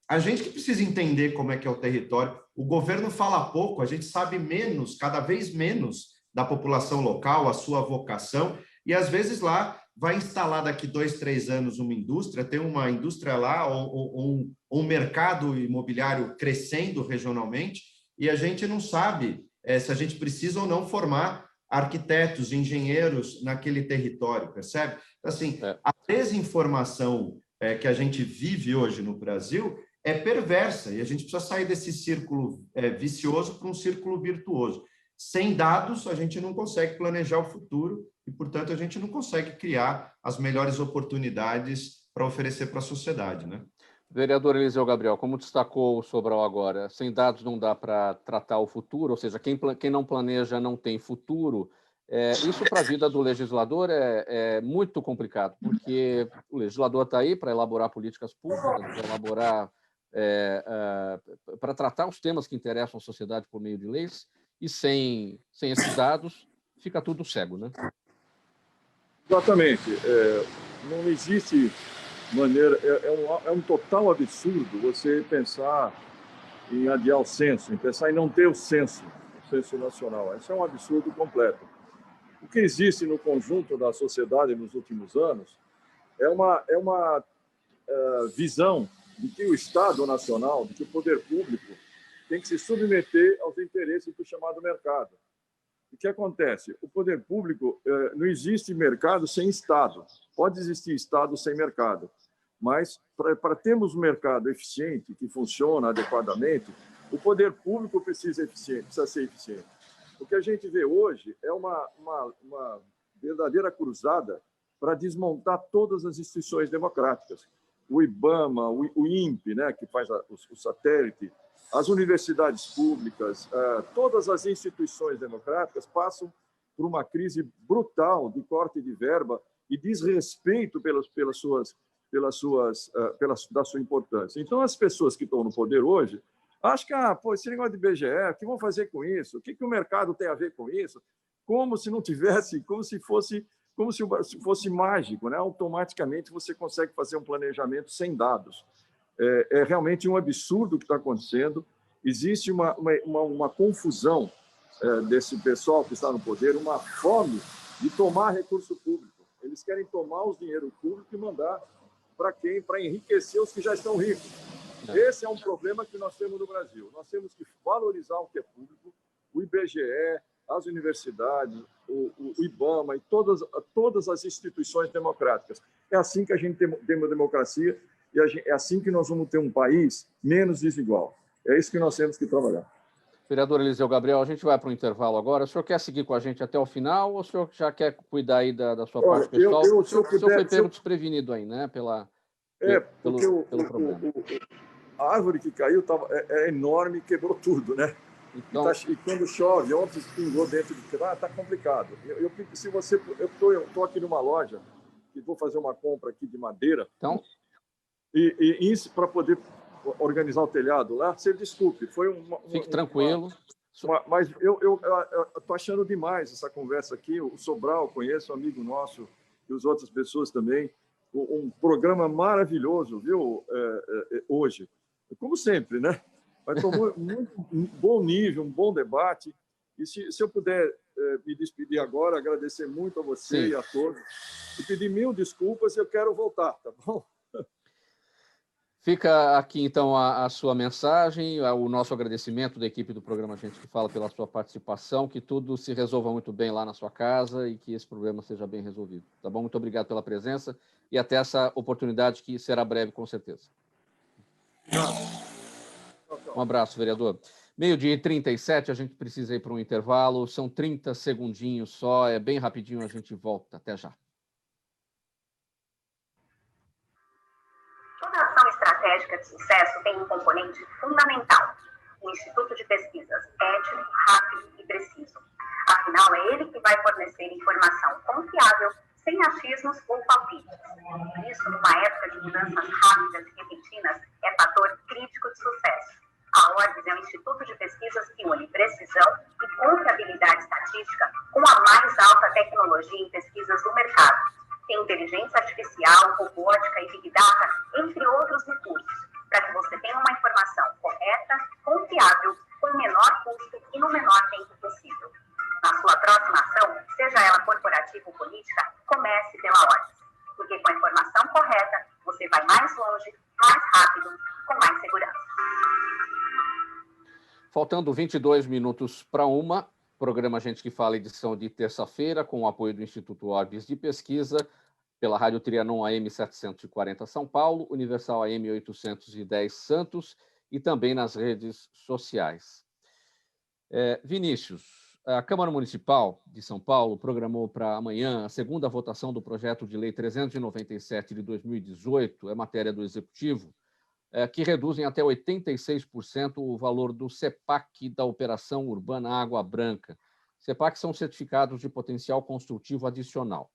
A gente que precisa entender como é que é o território, o governo fala pouco, a gente sabe menos, cada vez menos, da população local, a sua vocação, e às vezes lá vai instalar daqui 2, 3 anos uma indústria, tem uma indústria lá, ou um mercado imobiliário crescendo regionalmente, e a gente não sabe se a gente precisa ou não formar arquitetos, engenheiros naquele território, percebe? Assim, a desinformação que a gente vive hoje no Brasil é perversa, e a gente precisa sair desse círculo vicioso para um círculo virtuoso. Sem dados, a gente não consegue planejar o futuro e, portanto, a gente não consegue criar as melhores oportunidades para oferecer para a sociedade, né? Vereador Eliseu Gabriel, como destacou o Sobral agora, sem dados não dá para tratar o futuro, ou seja, quem não planeja não tem futuro. Isso para a vida do legislador é muito complicado, porque o legislador está aí para elaborar políticas públicas, para elaborar, para tratar os temas que interessam à sociedade por meio de leis, e sem esses dados fica tudo cego, né? Exatamente. Não existe maneira... É um total absurdo você pensar em adiar o censo, em pensar em não ter o censo nacional. Isso é um absurdo completo. O que existe no conjunto da sociedade nos últimos anos é uma visão de que o Estado nacional, de que o poder público tem que se submeter aos interesses do chamado mercado. O que acontece? O poder público, não existe mercado sem Estado. Pode existir Estado sem mercado. Mas, para termos um mercado eficiente, que funciona adequadamente, O poder público precisa ser eficiente. O que a gente vê hoje é uma verdadeira cruzada para desmontar todas as instituições democráticas. O IBAMA, o INPE, né, que faz o satélite, as universidades públicas, todas as instituições democráticas passam por uma crise brutal de corte de verba e desrespeito da sua importância. Então, as pessoas que estão no poder hoje acham que esse negócio de IBGE, o que vão fazer com isso? O que o mercado tem a ver com isso? Como se não tivesse, como se fosse mágico, né? Automaticamente você consegue fazer um planejamento sem dados. É realmente um absurdo o que está acontecendo. Existe uma confusão desse pessoal que está no poder, uma fome de tomar recurso público. Eles querem tomar os dinheiro público e mandar para quem? Para enriquecer os que já estão ricos. Esse é um problema que nós temos no Brasil. Nós temos que valorizar o que é público, o IBGE, as universidades, o IBAMA e todas as instituições democráticas. É assim que a gente tem uma democracia e é assim que nós vamos ter um país menos desigual. É isso que nós temos que trabalhar. Vereador Eliseu Gabriel, a gente vai para o intervalo agora. O senhor quer seguir com a gente até o final ou o senhor já quer cuidar aí da sua parte pessoal? O senhor foi pego desprevenido aí, né? Pelo problema. A árvore que caiu é enorme e quebrou tudo, né? Então, e quando chove, ontem pingou dentro de casa, está complicado. Eu estou aqui numa loja e vou fazer uma compra aqui de madeira. Então, e para poder organizar o telhado lá, você desculpe, fique tranquilo. Mas eu estou achando demais essa conversa aqui. O Sobral, conheço, um amigo nosso, e as outras pessoas também. Um programa maravilhoso, viu, hoje. Como sempre, né? Mas tomou um bom nível, um bom debate. E se eu puder me despedir agora, agradecer muito a você e a todos, e pedir 1000 desculpas, eu quero voltar, tá bom? Fica aqui, então, a sua mensagem, o nosso agradecimento da equipe do programa Gente que Fala pela sua participação, que tudo se resolva muito bem lá na sua casa e que esse problema seja bem resolvido. Tá bom? Muito obrigado pela presença e até essa oportunidade que será breve, com certeza. Um abraço, vereador. 12h37, a gente precisa ir para um intervalo, são 30 segundinhos só, é bem rapidinho, a gente volta. Até já. Toda ação estratégica de sucesso tem um componente fundamental: o Instituto de Pesquisas, ético, rápido e preciso. Afinal, é ele que vai fornecer informação confiável, sem achismos ou palpites. Isso, numa época de mudanças rápidas e repentinas, é fator crítico de sucesso. A Orbis é um instituto de pesquisas que une precisão e confiabilidade estatística com a mais alta tecnologia em pesquisas do mercado. Tem inteligência artificial, robótica e Big Data, entre outros recursos, para que você tenha uma informação correta, confiável, com o menor custo e no menor tempo possível. Na sua próxima ação, seja ela corporativa ou política, comece pela Orbis. Porque com a informação correta, você vai mais longe, mais rápido, com mais segurança. Faltando 22 minutos para 1, programa Gente que Fala, edição de terça-feira, com o apoio do Instituto Orbis de Pesquisa, pela Rádio Trianon AM 740 São Paulo, Universal AM 810 Santos e também nas redes sociais. Vinícius, a Câmara Municipal de São Paulo programou para amanhã a segunda votação do projeto de lei 397 de 2018, é matéria do Executivo, que reduzem até 86% o valor do CEPAC da Operação Urbana Água Branca. CEPAC são certificados de potencial construtivo adicional.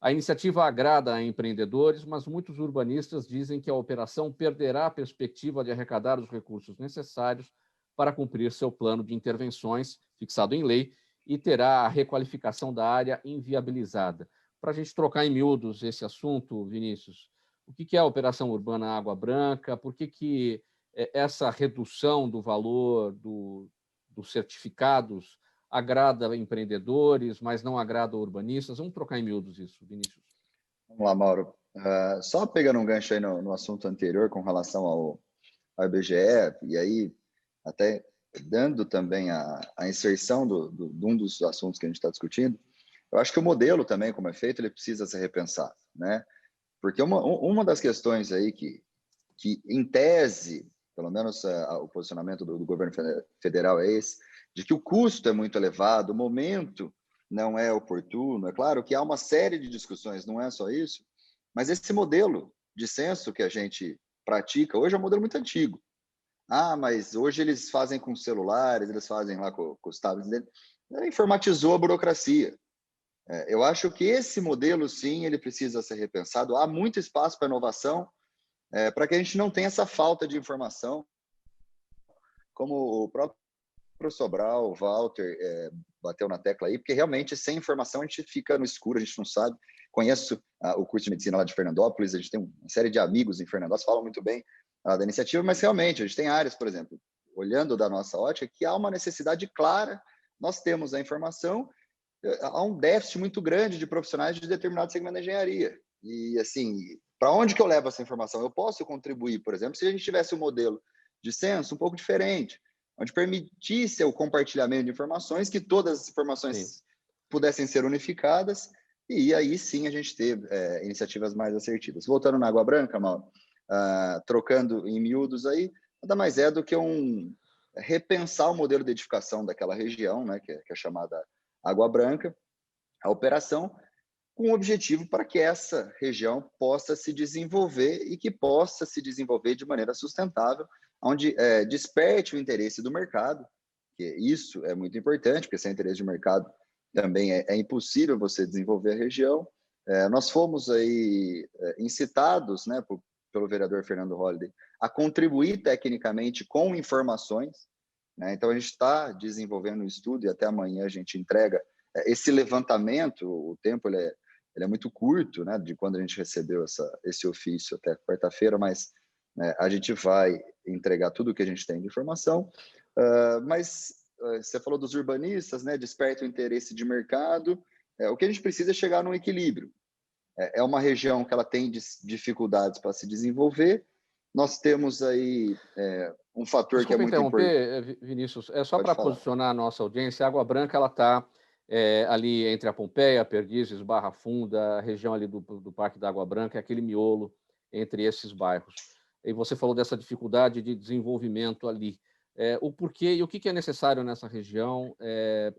A iniciativa agrada a empreendedores, mas muitos urbanistas dizem que a operação perderá a perspectiva de arrecadar os recursos necessários para cumprir seu plano de intervenções, fixado em lei, e terá a requalificação da área inviabilizada. Para a gente trocar em miúdos esse assunto, Vinícius, o que é a Operação Urbana Água Branca? Por que essa redução do valor dos certificados agrada empreendedores, mas não agrada urbanistas? Vamos trocar em miúdos isso, Vinícius. Vamos lá, Mauro. Só pegando um gancho aí no assunto anterior com relação ao IBGE, e aí até dando também a inserção de um dos assuntos que a gente está discutindo, eu acho que o modelo também, como é feito, ele precisa ser repensado, né? Porque uma das questões aí que em tese, pelo menos o posicionamento do governo federal é esse, de que o custo é muito elevado, o momento não é oportuno. É claro que há uma série de discussões, não é só isso, mas esse modelo de censo que a gente pratica hoje é um modelo muito antigo. Mas hoje eles fazem com celulares, eles fazem lá com os tablets dele. Informatizou a burocracia. Eu acho que esse modelo, sim, ele precisa ser repensado. Há muito espaço para inovação, para que a gente não tenha essa falta de informação, como o próprio Sobral, o Walter, bateu na tecla aí, porque realmente sem informação a gente fica no escuro, a gente não sabe. Conheço o curso de medicina lá de Fernandópolis, a gente tem uma série de amigos em Fernandópolis, falam muito bem da iniciativa, mas realmente a gente tem áreas, por exemplo, olhando da nossa ótica, que há uma necessidade clara, nós temos a informação, há um déficit muito grande de profissionais de determinado segmento da engenharia. E, assim, para onde que eu levo essa informação? Eu posso contribuir, por exemplo, se a gente tivesse um modelo de censo um pouco diferente, onde permitisse o compartilhamento de informações, que todas as informações pudessem ser unificadas, e aí sim a gente ter iniciativas mais assertivas. Voltando na Água Branca, Mauro, trocando em miúdos aí, nada mais é do que repensar o modelo de edificação daquela região, né, que é chamada Água Branca, a operação com o objetivo para que essa região possa se desenvolver e que possa se desenvolver de maneira sustentável, onde desperte o interesse do mercado, que isso é muito importante, porque sem interesse de mercado também é impossível você desenvolver a região. Nós fomos aí incitados, né, pelo vereador Fernando Holliday a contribuir tecnicamente com informações, né? Então a gente está desenvolvendo um estudo e até amanhã a gente entrega esse levantamento. O tempo ele é muito curto, né, de quando a gente recebeu esse ofício até quarta-feira, mas a gente vai entregar tudo o que a gente tem de informação. Mas você falou dos urbanistas, né, desperta o interesse de mercado. O que a gente precisa é chegar num equilíbrio. É uma região que ela tem dificuldades para se desenvolver. Nós temos aí um fator que é muito importante. Desculpa interromper, Vinícius, só para posicionar a nossa audiência. A Água Branca ela está ali entre a Pompeia, Perdizes, Barra Funda, a região ali do Parque da Água Branca, é aquele miolo entre esses bairros. E você falou dessa dificuldade de desenvolvimento ali. O porquê e o que é necessário nessa região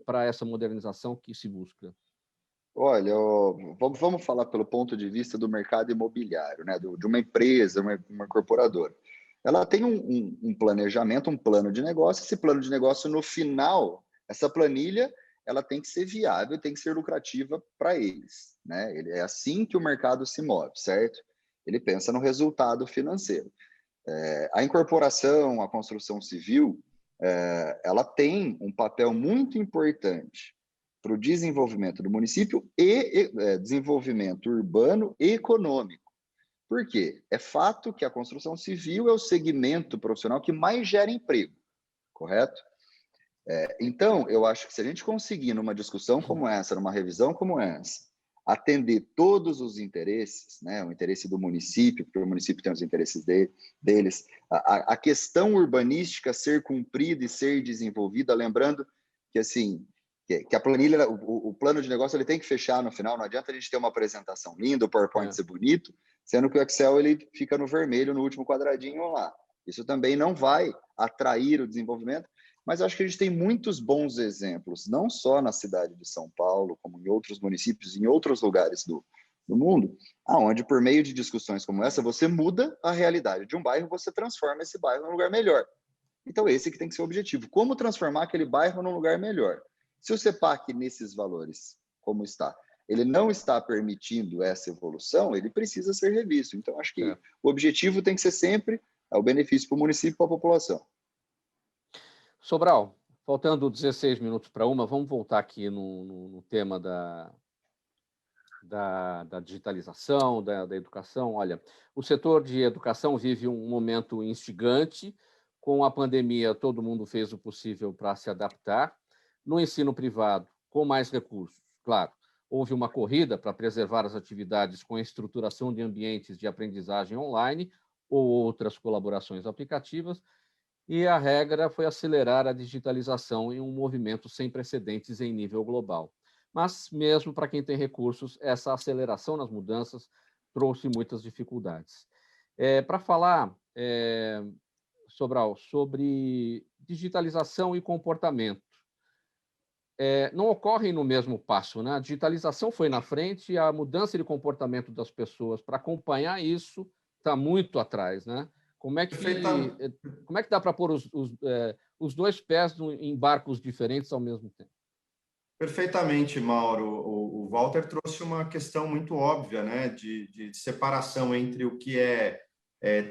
para essa modernização que se busca? Olha, vamos falar pelo ponto de vista do mercado imobiliário, né? De uma empresa, uma incorporadora. Ela tem um planejamento, um plano de negócio. Esse plano de negócio, no final, essa planilha, ela tem que ser viável, tem que ser lucrativa para eles, né? É assim que o mercado se move, certo? Ele pensa no resultado financeiro. A incorporação, a construção civil, ela tem um papel muito importante para o desenvolvimento do município e desenvolvimento urbano e econômico. Por quê? É fato que a construção civil é o segmento profissional que mais gera emprego, correto? Então, eu acho que se a gente conseguir, numa discussão como essa, numa revisão como essa, atender todos os interesses, né? O interesse do município, porque o município tem os interesses deles, a questão urbanística ser cumprida e ser desenvolvida, lembrando que, assim, que a planilha, o plano de negócio, ele tem que fechar no final. Não adianta a gente ter uma apresentação linda, o PowerPoint ser bonito, sendo que o Excel ele fica no vermelho no último quadradinho lá. Isso também não vai atrair o desenvolvimento, mas acho que a gente tem muitos bons exemplos, não só na cidade de São Paulo, como em outros municípios, em outros lugares do mundo, aonde por meio de discussões como essa, você muda a realidade de um bairro, você transforma esse bairro num lugar melhor. Então esse que tem que ser o objetivo. Como transformar aquele bairro num lugar melhor? Se o CEPAC, nesses valores, como está, ele não está permitindo essa evolução, ele precisa ser revisto. Então, acho que o objetivo tem que ser sempre o benefício para o município e para a população. Sobral, faltando 16 minutos para uma, vamos voltar aqui no tema da digitalização, da educação. Olha, o setor de educação vive um momento instigante. Com a pandemia, todo mundo fez o possível para se adaptar. No ensino privado, com mais recursos, claro, houve uma corrida para preservar as atividades com a estruturação de ambientes de aprendizagem online ou outras colaborações aplicativas, e a regra foi acelerar a digitalização em um movimento sem precedentes em nível global. Mas, mesmo para quem tem recursos, essa aceleração nas mudanças trouxe muitas dificuldades. Para falar Sobral, sobre digitalização e comportamento. Não ocorrem no mesmo passo, né? A digitalização foi na frente e a mudança de comportamento das pessoas para acompanhar isso está muito atrás, né? Como é que dá para pôr os dois pés em barcos diferentes ao mesmo tempo? Perfeitamente, Mauro. O Walter trouxe uma questão muito óbvia, né, de separação entre o que é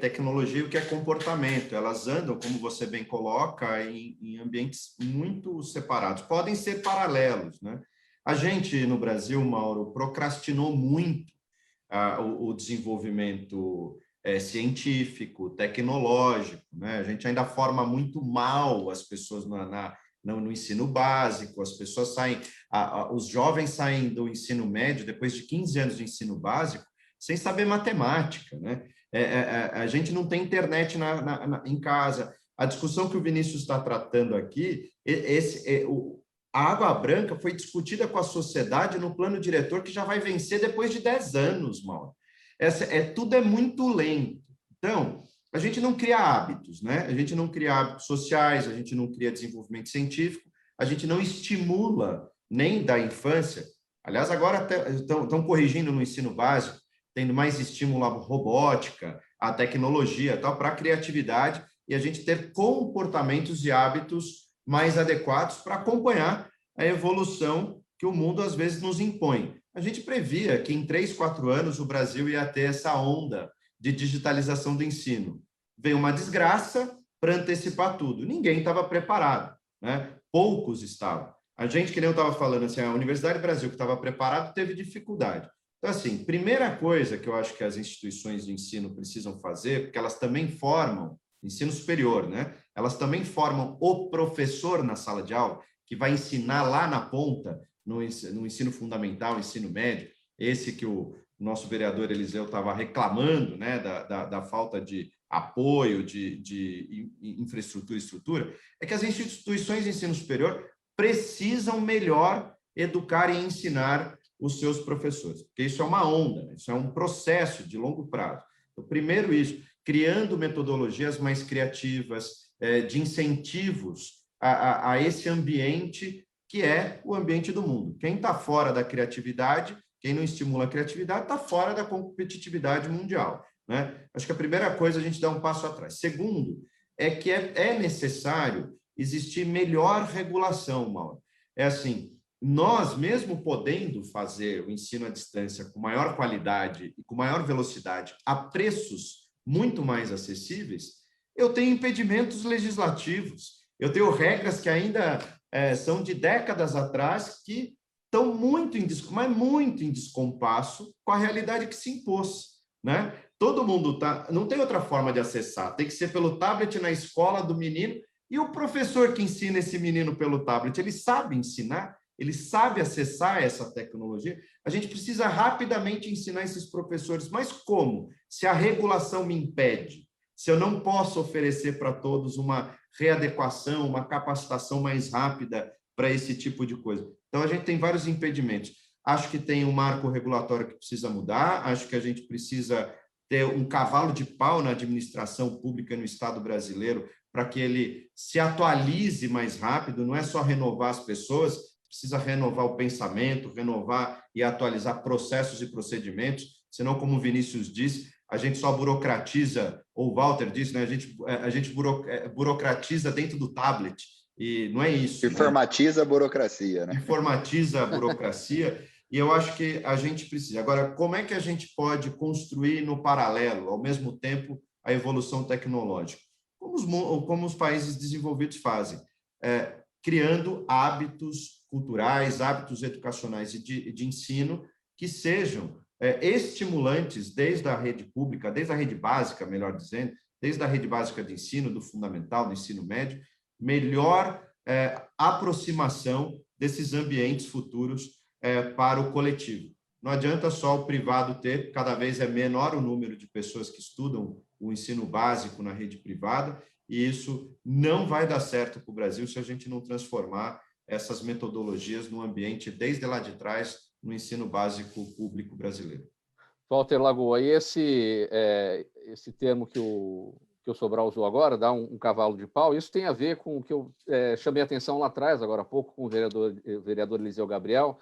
tecnologia e o que é comportamento. Elas andam, como você bem coloca, em ambientes muito separados. Podem ser paralelos, né? A gente, no Brasil, Mauro, procrastinou muito o desenvolvimento científico, tecnológico, né? A gente ainda forma muito mal as pessoas no ensino básico, as pessoas saem, os jovens saem do ensino médio, depois de 15 anos de ensino básico, sem saber matemática, né? A gente não tem internet em casa. A discussão que o Vinícius está tratando aqui, a Água Branca foi discutida com a sociedade no plano diretor que já vai vencer depois de 10 anos, Mauro. Tudo é muito lento. Então, a gente não cria hábitos, né? A gente não cria hábitos sociais, a gente não cria desenvolvimento científico, a gente não estimula nem da infância. Aliás, agora estão corrigindo no ensino básico, tendo mais estímulo à robótica, à tecnologia, tal, para a criatividade e a gente ter comportamentos e hábitos mais adequados para acompanhar a evolução que o mundo às vezes nos impõe. A gente previa que em 3, 4 anos o Brasil ia ter essa onda de digitalização do ensino. Veio uma desgraça para antecipar tudo. Ninguém estava preparado, né? Poucos estavam. A gente, que nem eu estava falando, assim, a Universidade do Brasil, que estava preparado, teve dificuldade. Então, assim, primeira coisa que eu acho que as instituições de ensino precisam fazer, porque elas também formam, ensino superior, né? Elas também formam o professor na sala de aula, que vai ensinar lá na ponta, no ensino fundamental, ensino médio, esse que o nosso vereador Eliseu estava reclamando, né, da falta de apoio, de infraestrutura e estrutura, é que as instituições de ensino superior precisam melhor educar e ensinar os seus professores, porque isso é uma onda, né? Isso é um processo de longo prazo. Então, primeiro isso, criando metodologias mais criativas, de incentivos a esse ambiente que é o ambiente do mundo. Quem está fora da criatividade, quem não estimula a criatividade, está fora da competitividade mundial, né? Acho que a primeira coisa é a gente dar um passo atrás. Segundo, é que é necessário existir melhor regulação, Mauro. É assim, nós, mesmo podendo fazer o ensino à distância com maior qualidade e com maior velocidade, a preços muito mais acessíveis, eu tenho impedimentos legislativos, eu tenho regras que ainda são de décadas atrás que estão muito em descompasso com a realidade que se impôs, né? Todo mundo não tem outra forma de acessar, tem que ser pelo tablet na escola do menino, e o professor que ensina esse menino pelo tablet, ele sabe ensinar? Ele sabe acessar essa tecnologia? A gente precisa rapidamente ensinar esses professores, mas como? Se a regulação me impede, se eu não posso oferecer para todos uma readequação, uma capacitação mais rápida para esse tipo de coisa. Então, a gente tem vários impedimentos. Acho que tem um marco regulatório que precisa mudar, acho que a gente precisa ter um cavalo de pau na administração pública no Estado brasileiro para que ele se atualize mais rápido, não é só renovar as pessoas, precisa renovar o pensamento, renovar e atualizar processos e procedimentos, senão, como o Vinícius disse, a gente só burocratiza, ou o Walter disse, né? A gente burocratiza dentro do tablet, e não é isso. Informatiza, né? A burocracia, né? Informatiza a burocracia, e eu acho que a gente precisa. Agora, como é que a gente pode construir no paralelo, ao mesmo tempo, a evolução tecnológica? Como os países desenvolvidos fazem, criando hábitos culturais, hábitos educacionais e de ensino que sejam estimulantes desde a rede pública, desde a rede básica, melhor dizendo, desde a rede básica de ensino, do fundamental, do ensino médio, melhor aproximação desses ambientes futuros para o coletivo. Não adianta só o privado ter, cada vez é menor o número de pessoas que estudam o ensino básico na rede privada, e isso não vai dar certo para o Brasil se a gente não transformar essas metodologias no ambiente, desde lá de trás, no ensino básico público brasileiro. Walter Lagoa, e esse termo que o que o Sobral usou agora, dar um cavalo de pau, isso tem a ver com o que eu chamei a atenção lá atrás, agora há pouco, com o vereador Eliseu Gabriel,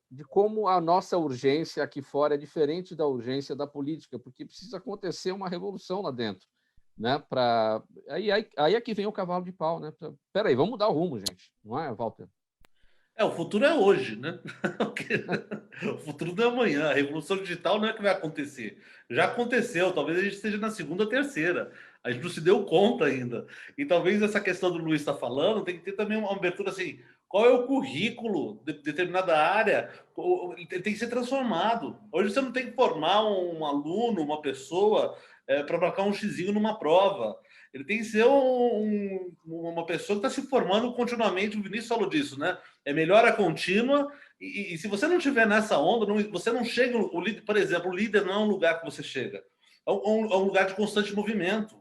de como a nossa urgência aqui fora é diferente da urgência da política, porque precisa acontecer uma revolução lá dentro. Né? Aí é que vem o cavalo de pau. Né? Espera aí, vamos mudar o rumo, gente. Não é, Walter? O futuro é hoje, né? O futuro não é amanhã. A revolução digital não é que vai acontecer. Já aconteceu, talvez a gente esteja na segunda ou terceira. A gente não se deu conta ainda. E talvez essa questão do Luiz está falando tem que ter também uma abertura assim, qual é o currículo de determinada área? Tem que ser transformado. Hoje você não tem que formar um aluno, uma pessoa, para marcar um xizinho numa prova. Ele tem que ser uma pessoa que está se formando continuamente. O Vinícius falou disso, né? É melhora contínua. E se você não estiver nessa onda, você não chega. Por exemplo, o líder não é um lugar que você chega. É um lugar de constante movimento.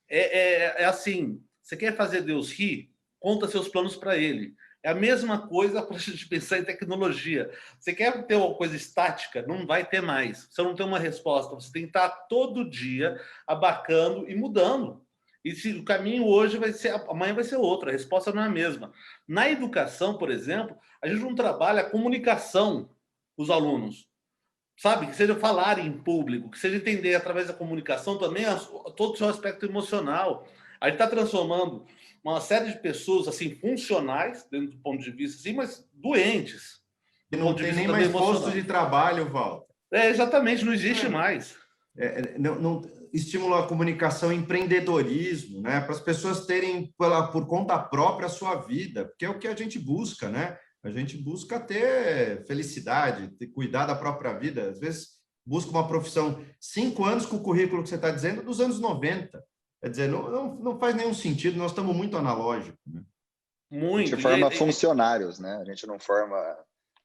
É assim: você quer fazer Deus rir? Conta seus planos para ele. É a mesma coisa para a gente pensar em tecnologia. Você quer ter uma coisa estática? Não vai ter mais. Você não tem uma resposta. Você tem que estar todo dia abarcando e mudando. E se o caminho hoje vai ser, amanhã vai ser outro, a resposta não é a mesma. Na educação, por exemplo, a gente não trabalha a comunicação com os alunos, sabe? Que seja falar em público, que seja entender através da comunicação também todo o seu aspecto emocional. A gente está transformando uma série de pessoas assim funcionais, dentro do ponto de vista assim, mas doentes. E não tem nem mais posto de trabalho, Walter. Exatamente, não existe mais. Não estimula a comunicação, empreendedorismo, né? Para as pessoas terem por conta própria a sua vida, porque é o que a gente busca, né? A gente busca ter felicidade, cuidar da própria vida. Às vezes busca uma profissão 5 anos com o currículo que você está dizendo dos anos 90. Quer dizer, não faz nenhum sentido, nós estamos muito analógicos. Né? Muito. A gente forma funcionários, né? A gente não forma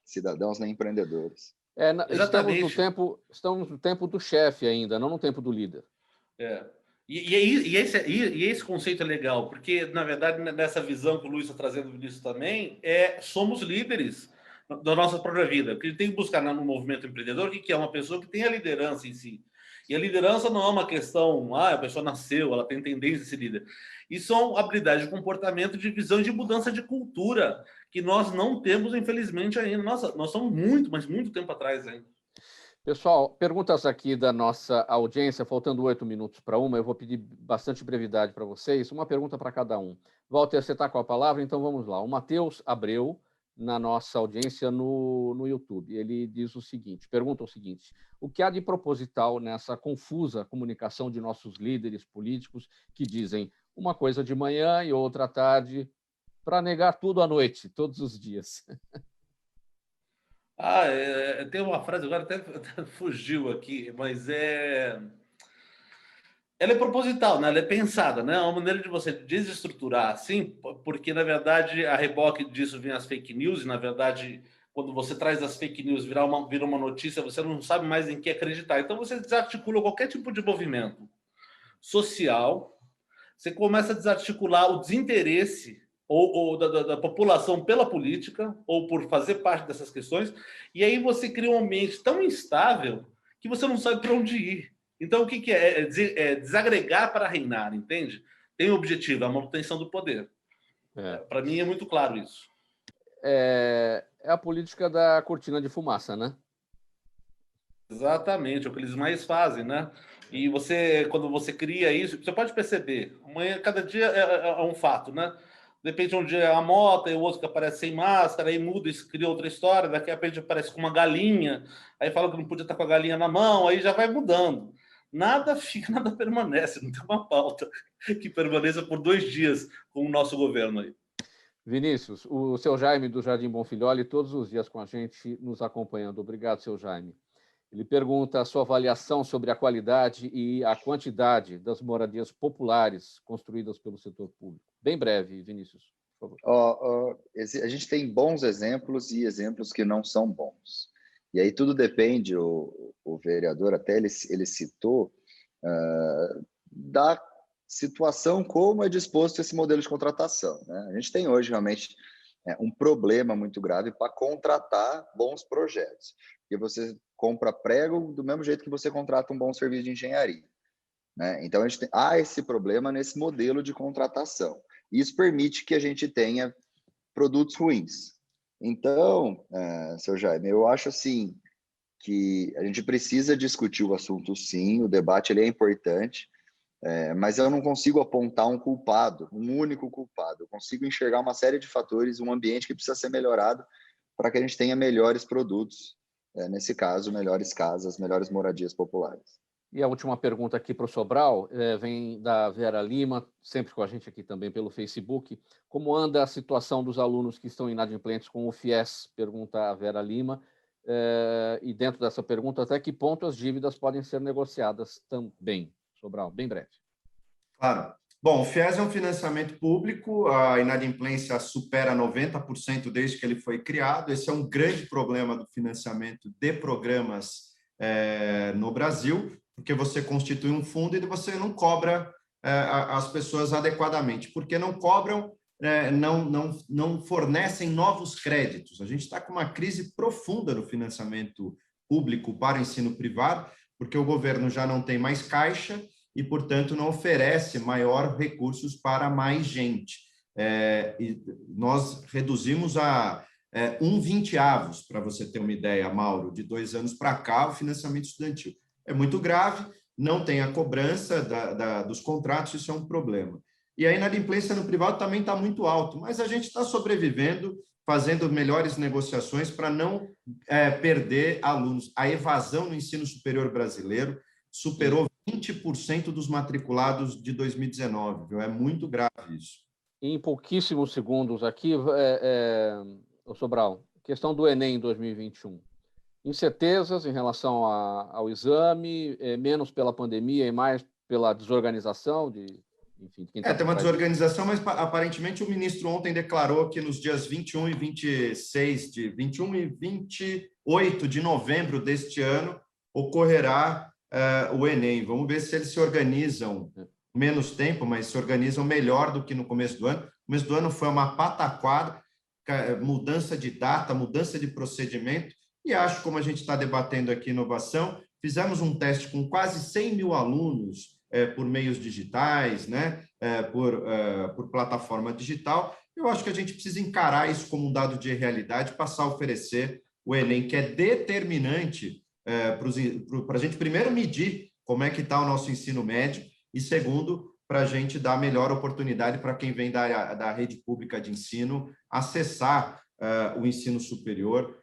cidadãos nem empreendedores. Estamos no tempo do chefe ainda, não no tempo do líder. E esse conceito é legal, porque, na verdade, nessa visão que o Luiz está trazendo nisso também, somos líderes da nossa própria vida. O que a gente tem que buscar no movimento empreendedor, que é uma pessoa que tem a liderança em si. E a liderança não é uma questão, a pessoa nasceu, ela tem tendência a ser líder. Isso são habilidades de comportamento, de visão e de mudança de cultura, que nós não temos, infelizmente, ainda. Nossa, nós somos mas muito tempo atrás ainda. Pessoal, perguntas aqui da nossa audiência, faltando 8 minutos para uma, eu vou pedir bastante brevidade para vocês, uma pergunta para cada um. Walter, você está com a palavra, então vamos lá. O Matheus Abreu, na nossa audiência no YouTube, ele diz pergunta o seguinte: o que há de proposital nessa confusa comunicação de nossos líderes políticos que dizem uma coisa de manhã e outra à tarde, para negar tudo à noite, todos os dias? Tem uma frase, agora até fugiu aqui, mas ela é proposital, né? Ela é pensada, né? É uma maneira de você desestruturar, assim, porque, na verdade, a reboque disso vem as fake news, e, na verdade, quando você traz as fake news, vira uma notícia, você não sabe mais em que acreditar. Então, você desarticula qualquer tipo de movimento social, você começa a desarticular o desinteresse ou da população pela política, ou por fazer parte dessas questões, e aí você cria um ambiente tão instável que você não sabe para onde ir. Então, o que é? Desagregar para reinar, entende? Tem o objetivo, a manutenção do poder. Para mim é muito claro isso. É a política da cortina de fumaça, né? Exatamente, é o que eles mais fazem, né? E quando você cria isso, você pode perceber, amanhã, cada dia é um fato, né? De repente, um dia é a moto, e o outro que aparece sem máscara, aí muda, isso cria outra história, daqui a repente aparece com uma galinha, aí fala que não podia estar com a galinha na mão, aí já vai mudando. Nada fica, nada permanece, não tem uma pauta que permaneça por 2 dias com o nosso governo aí. Vinícius, o seu Jaime do Jardim Bonfilholi, todos os dias com a gente, nos acompanhando. Obrigado, seu Jaime. Ele pergunta a sua avaliação sobre a qualidade e a quantidade das moradias populares construídas pelo setor público. Bem breve, Vinícius, por favor. A gente tem bons exemplos e exemplos que não são bons. E aí tudo depende, o vereador até ele citou, da situação, como é disposto esse modelo de contratação. Né? A gente tem hoje realmente um problema muito grave para contratar bons projetos. Porque você compra prego do mesmo jeito que você contrata um bom serviço de engenharia. né? Então, há esse problema nesse modelo de contratação. Isso permite que a gente tenha produtos ruins. Então, seu Jaime, eu acho assim que a gente precisa discutir o assunto, sim, o debate ele é importante, mas eu não consigo apontar um culpado, um único culpado. Eu consigo enxergar uma série de fatores, um ambiente que precisa ser melhorado para que a gente tenha melhores produtos, nesse caso, melhores casas, melhores moradias populares. E a última pergunta aqui para o Sobral vem da Vera Lima, sempre com a gente aqui também pelo Facebook. Como anda a situação dos alunos que estão inadimplentes com o FIES? Pergunta a Vera Lima. E dentro dessa pergunta, até que ponto as dívidas podem ser negociadas também? Sobral, bem breve. Claro. Bom, o FIES é um financiamento público, a inadimplência supera 90% desde que ele foi criado. Esse é um grande problema do financiamento de programas no Brasil, porque você constitui um fundo e você não cobra as pessoas adequadamente. Porque não cobram, não fornecem novos créditos. A gente está com uma crise profunda no financiamento público para o ensino privado, porque o governo já não tem mais caixa e, portanto, não oferece maior recursos para mais gente. E nós reduzimos a 1/20, para você ter uma ideia, Mauro, de 2 anos para cá, o financiamento estudantil. É muito grave, não tem a cobrança dos contratos, isso é um problema. E a inadimplência no privado também está muito alto, mas a gente está sobrevivendo, fazendo melhores negociações para não perder alunos. A evasão no ensino superior brasileiro superou 20% dos matriculados de 2019, viu? É muito grave isso. Em pouquíssimos segundos aqui, Sobral, questão do Enem em 2021. Incertezas em relação ao exame, menos pela pandemia e mais pela desorganização enfim, quem tem uma desorganização, mas aparentemente o ministro ontem declarou que nos dias 21 e 28 de novembro deste ano ocorrerá o Enem. Vamos ver se eles se organizam menos tempo, mas se organizam melhor do que no começo do ano. No começo do ano foi uma pataquada, mudança de data, mudança de procedimento, e acho, como a gente está debatendo aqui inovação, fizemos um teste com quase 100 mil alunos por meios digitais, né? Por plataforma digital. Eu acho que a gente precisa encarar isso como um dado de realidade, passar a oferecer o Enem, que é determinante para a gente, primeiro, medir como é que está o nosso ensino médio e, segundo, para a gente dar melhor oportunidade para quem vem da rede pública de ensino acessar o ensino superior,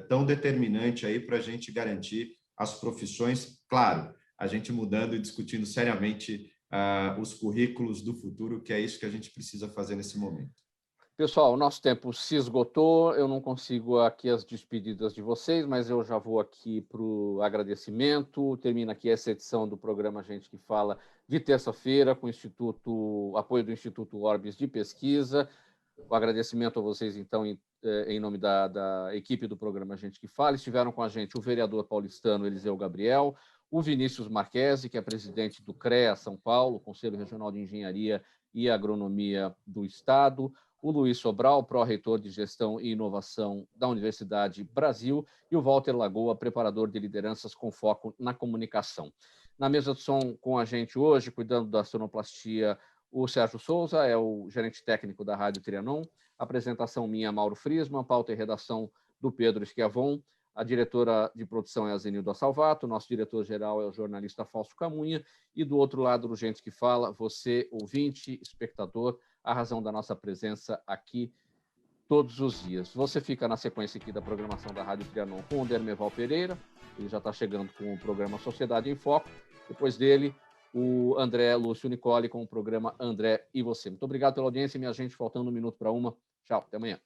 tão determinante aí para a gente garantir as profissões. Claro, a gente mudando e discutindo seriamente os currículos do futuro, que é isso que a gente precisa fazer nesse momento. Pessoal, o nosso tempo se esgotou, eu não consigo aqui as despedidas de vocês, mas eu já vou aqui para o agradecimento. Termina aqui essa edição do programa Gente que Fala de terça-feira, com o apoio do Instituto Orbis de Pesquisa. O agradecimento a vocês, então, em nome da equipe do programa Gente que Fala. Estiveram com a gente o vereador paulistano Eliseu Gabriel, o Vinícius Marquesi, que é presidente do CREA São Paulo, Conselho Regional de Engenharia e Agronomia do Estado, o Luiz Sobral, pró-reitor de Gestão e Inovação da Universidade Brasil, e o Walter Lagoa, preparador de lideranças com foco na comunicação. Na mesa de som com a gente hoje, cuidando da sonoplastia, o Sérgio Souza, é o gerente técnico da Rádio Trianon, apresentação minha, Mauro Friesman, pauta e redação do Pedro Schiavon, a diretora de produção é a Zenilda Salvato, nosso diretor-geral é o jornalista Fausto Camunha, e do outro lado do Gente que Fala, você, ouvinte, espectador, a razão da nossa presença aqui todos os dias. Você fica na sequência aqui da programação da Rádio Trianon com o Dermeval Pereira, ele já está chegando com o programa Sociedade em Foco, depois dele o André Lúcio Nicoli com o programa André e Você. Muito obrigado pela audiência, minha gente, faltando 1 minuto para 1. Tchau, até amanhã.